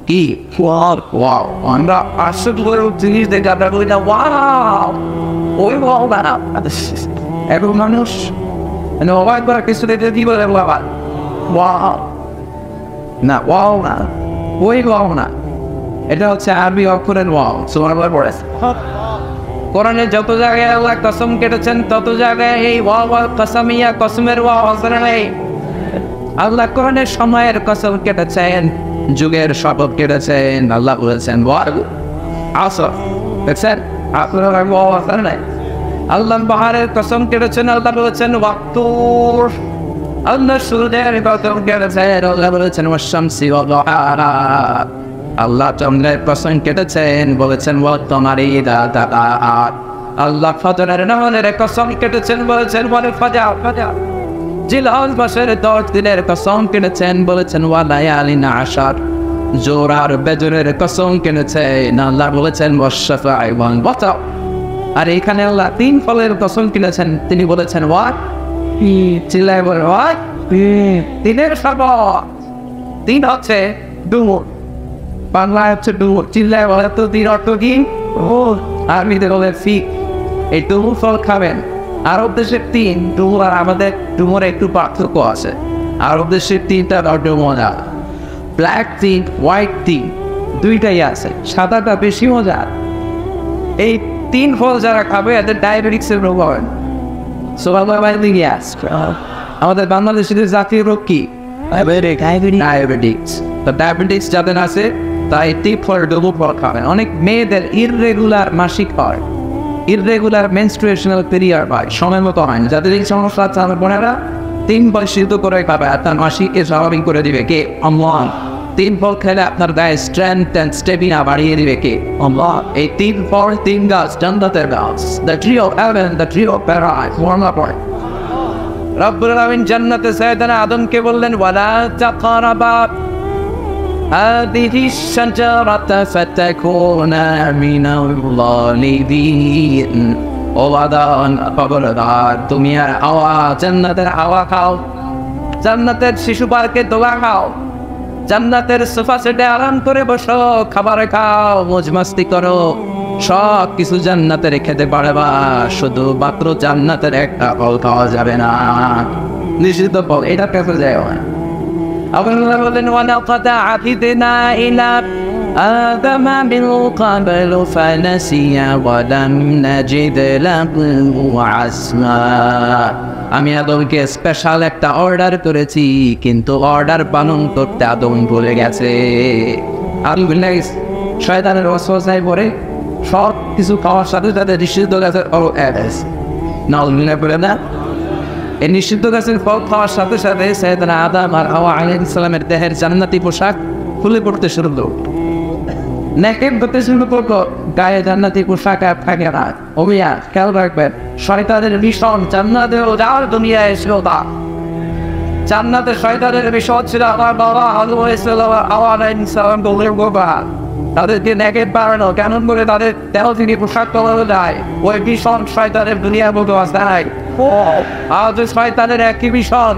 কি ওয়াও আমরা আসলে জিনিস দেখে আমরা বলি না ওয়াও ওই ওয়াও না এখন মানুষ অবাক করা কিছু দেখে কি বলে বাবা ওয়াও না ওয়াও না ওই ওয়াও না এটা হচ্ছে আরবি অক্ষরের ওয়াও সুবহানাল্লাহ পড়ে কোরআনে যত জায়গায় আল্লাহ কসম কেটেছেন তত জায়গায় এই ওয়াও ওয়াল কসমিয়া কসমের ওয়াও আসলে নেই আল্লাহ কোরআনের সময়ের কসম কেটেছেন যুগের শপথ কেটেছেন আল্লাহ বলেছেন ওয়াল আসর দেখছেন আপনার ওয়াও আসলে নাই আল্লাহ বাহারের কসম কেটেছেন আল্লাহ বলেছেন ওয়াক্তুর আল্লাহ সূর্যের কসম কেটেছেন আল্লাহ বলেছেন ওয়াশ-শামসি ওয়া দুহাহা আল্লাহ চন্দ্রের কসম কেটেছেন বলেছেন ওয়া কমারি ইযা তালাআত আল্লাহ ফজরের নামের কসম কেটেছেন বলেছেন ওয়াল ফাজর জিলহজ মাসের 10 দিনের কসম কেটেছেন বলেছেন ওয়া লায়ালিন আশার জোর আর বেজরের কসম কেটেছেন আল্লাহ বলেছেন ওয়াশ-শাফা'i ওয়াল ওয়াতর আর এখানে আল্লাহ 3 ফলের কসম কিনেছেন তিনি বলেছেন ওয়াট চিল্লায় বলে ওয়াট 3-এর শপথ 3 হচ্ছে ডুমুর বাংলায় হচ্ছে ডুমুর চিল্লায় বলে তো 3 অর্থ কি আরবিতে বলে ফিক এই ডুমুর ফল খাবেন আরব দেশের 3 ডুমুর আর আমাদের ডুমুরে একটু পার্থক্য আছে আরব দেশের 3টা বড় মজা ব্ল্যাক টি হোয়াইট টি দুইটাই আছে সাদাটা বেশি মজার এই 3 ফল যারা খাবে এদের ডায়াবেটিক্সের রোগ হয় আমাদের বাংলাদেশের জাতীয় রোগ কি ডায়াবেটিক্স তো ডায়াবেটিক্স যাদের আছে তাই 3 ফল ডুমুর ফল খাবে অনেক মেয়েদের ইররেগুলার মাসিক হয় ইররেগুলার মেনস্ট্রুয়েশনাল পিরিয়ড হয় সময় মতো হয় না যাদের এই সমস্যা আছে আমার বোনেরা 3 ফল সিদ্ধ করে খাবে আর তার মাসিককে স্বাভাবিক করে দিবে কে আল্লাহ 3 ফল খেলে আপনার গায়ে স্ট্রেংথ এন্ড স্টেমিনা বাড়িয়ে দিবে কে আল্লাহ এই 3 ফল 3 গাছ জান্নাতের গাছ the tree of heaven the tree of paradise ওয়ার্না পয়েন্ট রব্বুল আলামিন জান্নাতে সাইয়েদনা আদমকে বললেন ওয়ালা তাকরাবা হাদিহি শাজারাতা ফাতাকুনা মিনাল যালিমিন ও আদম খবরদার তুমি আর হাওয়া জান্নাতের হাওয়া খাও জান্নাতের শিশু পার্কে দোলা খাও জান্নাতের সোফা সেটে আরাম করে বসো খাবার খাও মौज मस्ती করো সব কিছু জান্নাতের খেতে পারবা শুধু মাত্র জান্নাতের একটা ফল খাওয়া যাবে না নিষিদ্ধ ফল এটা পেতে যায় না আল্লাহ বলেন ওয়ালাকাদ আবিদনা ইলা আদম মিন ক্বাবলু ফানাসিয়া ওয়া লাম নাজিদ লাহু আসমা আমি আদমকে স্পেশাল একটা অর্ডার করেছি কিন্তু অর্ডার পালন করতে আদম ভুলে গেছে আর বিল্লাহিস শয়তানের ওয়াসওয়াসায় পড়ে সব কিছু খাওয়ার সাথে সাথে নিষিদ্ধ গাছের ফল এস নাউজুবিল্লাহ বলে না এই নিষিদ্ধ গাছের ফল খাওয়ার সাথে সাথে সাইয়েদনা আদম আর হাওয়া আলাইহিস সালামের দেহের জান্নাতি পোশাক খুলে পড়তে শুরু হলো নেকেব হতে শুরু করলো গায়ে জান্নাতি পোশাক আর থাকে না ওমিয়া খেয়াল রাখবেন শয়তানের মিশন জান্নাতেও যাওয়ার দুনিয়ায় এসেও তা জান্নাতে শয়তানের মিশন ছিল আমার বাবা হাওয়া আলাইহিস সালাম বলে বাবা তাদেরকে নেকেব বাড়ানো কেমন করে তাদের দেহ থেকে পোশাক পাওয়া যায় ওই মিশন শয়তানের দুনিয়ার মতো আছে নাই আজ শয়তানের একই মিশন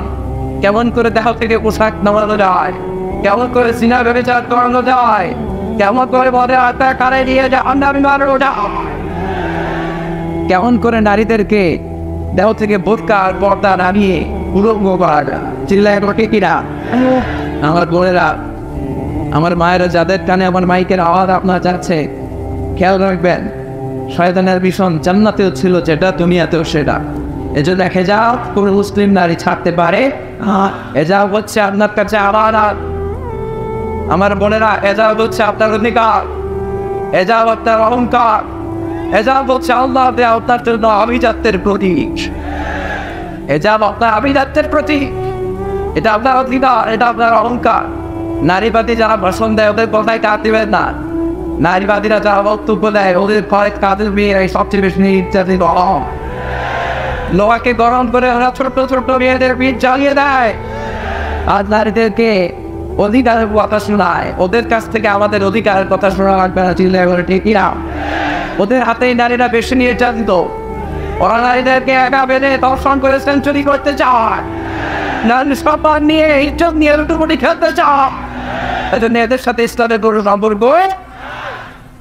কেমন করে দেহ থেকে পোশাক নামানো যায় কেমন করে সিনা ব্যবচার করানো যায় কেমন করে মনে আত্মা কারে নিয়ে জাহান্নামে মারানো যায় কেমন করে নারীদেরকে দেহ থেকে বোরকা আর পর্দা নামিয়ে উলঙ্গ করা যায় চিল্লায় রটে কিনা আমার বোনেরা আমার মায়েরা যাদের কানে আমার মাইকের আওয়াজ আপনার যাচ্ছে, খেয়াল রাখবেন, শয়তানের ভীষণ জান্নাতেও ছিল যেটা, দুনিয়াতেও সেটা। এজন্য হেজাব কোনো মুসলিম নারী ছাড়তে পারে। হেজাব হচ্ছে আপনার কাছে আমানত। আমার বোনেরা, হেজাব হচ্ছে আপনার অধিকার, হেজাব আপনার অহংকার, হেজাব হচ্ছে আল্লাহ দেয়া আপনার জন্য আভিজাত্যের প্রতীক। হেজাব আপনার আভিজাত্যের প্রতীক, এটা আপনার অধিকার, এটা আপনার অহংকার। নারীবাদী যারা ভাষণ দেয় ওদের কথায় কাজ দিবেন না। নারীবাদীরা যারা বক্তব্য দেয় ওদের ঘরে কাজের মেয়েরাই সবচেয়ে বেশি নির্যাতিত। লোহাকে গরম করে ওরা ছোট ছোট মেয়েদের পিঠ জ্বালিয়ে দেয় আর নারীদেরকে অধিকারের কথা শোনায়। ওদের কাছ থেকে আমাদের অধিকারের কথা শোনা লাগবে না, চিন্তা করে ঠিকই না। ওদের হাতেই নারীরা বেশি নির্যাতিত। ওরা নারীদেরকে একা বেঁধে দর্শন করে সেঞ্চুরি করতে চায়, নারী সম্মান নিয়ে ইজ্জত নিয়ে লুটুপুটি খেলতে চায়। এজন্য এদের সাথে ইসলামের কোনো সম্পর্ক।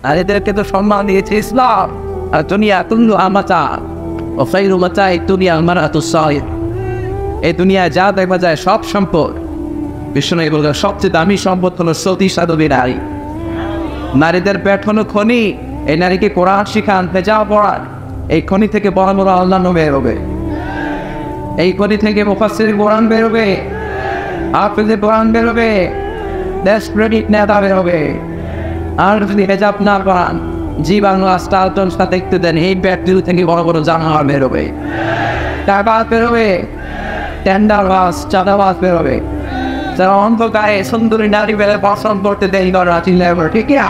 নারীদেরকে তো সম্মান দিয়েছে ইসলাম। আর দুনিয়া কুল্লু আমাতা ও খায়রু মাতাই দুনিয়া আল মারআতুস সালিহা। এই দুনিয়ায় যা দেখা যায় সব সম্পদ, বিষ্ণু বলে সবচেয়ে দামি সম্পদ হলো সতী সাধবী নারী। নারীদের পেট হলো খনি। এই নারীকে কোরআন শিখান, ভেজা পড়ান। এই খনি থেকে বড় বড় আল্লাহ নবী বেরোবে, এই খনি থেকে মুফাসসির কোরআন বেরোবে, হাফেজে কোরআন বেরোবে, দেশপ্রেমিক নেতা বেরোবে। আর যদি হেজাব না করান, জি বাংলা স্টালটন সাথে দেখতে দেন, এই ব্যাটরিল থেকে বড় বড় জানোয়ার বেরোবে, টাকা বেরোবে, টেন্ডার বাস, চাঁদাবাস বেরোবে। যারা অন্ধকারে সুন্দরী নারী বেড়ে পছন্দ করতে দেরি করা চিল্লা, ঠিক না?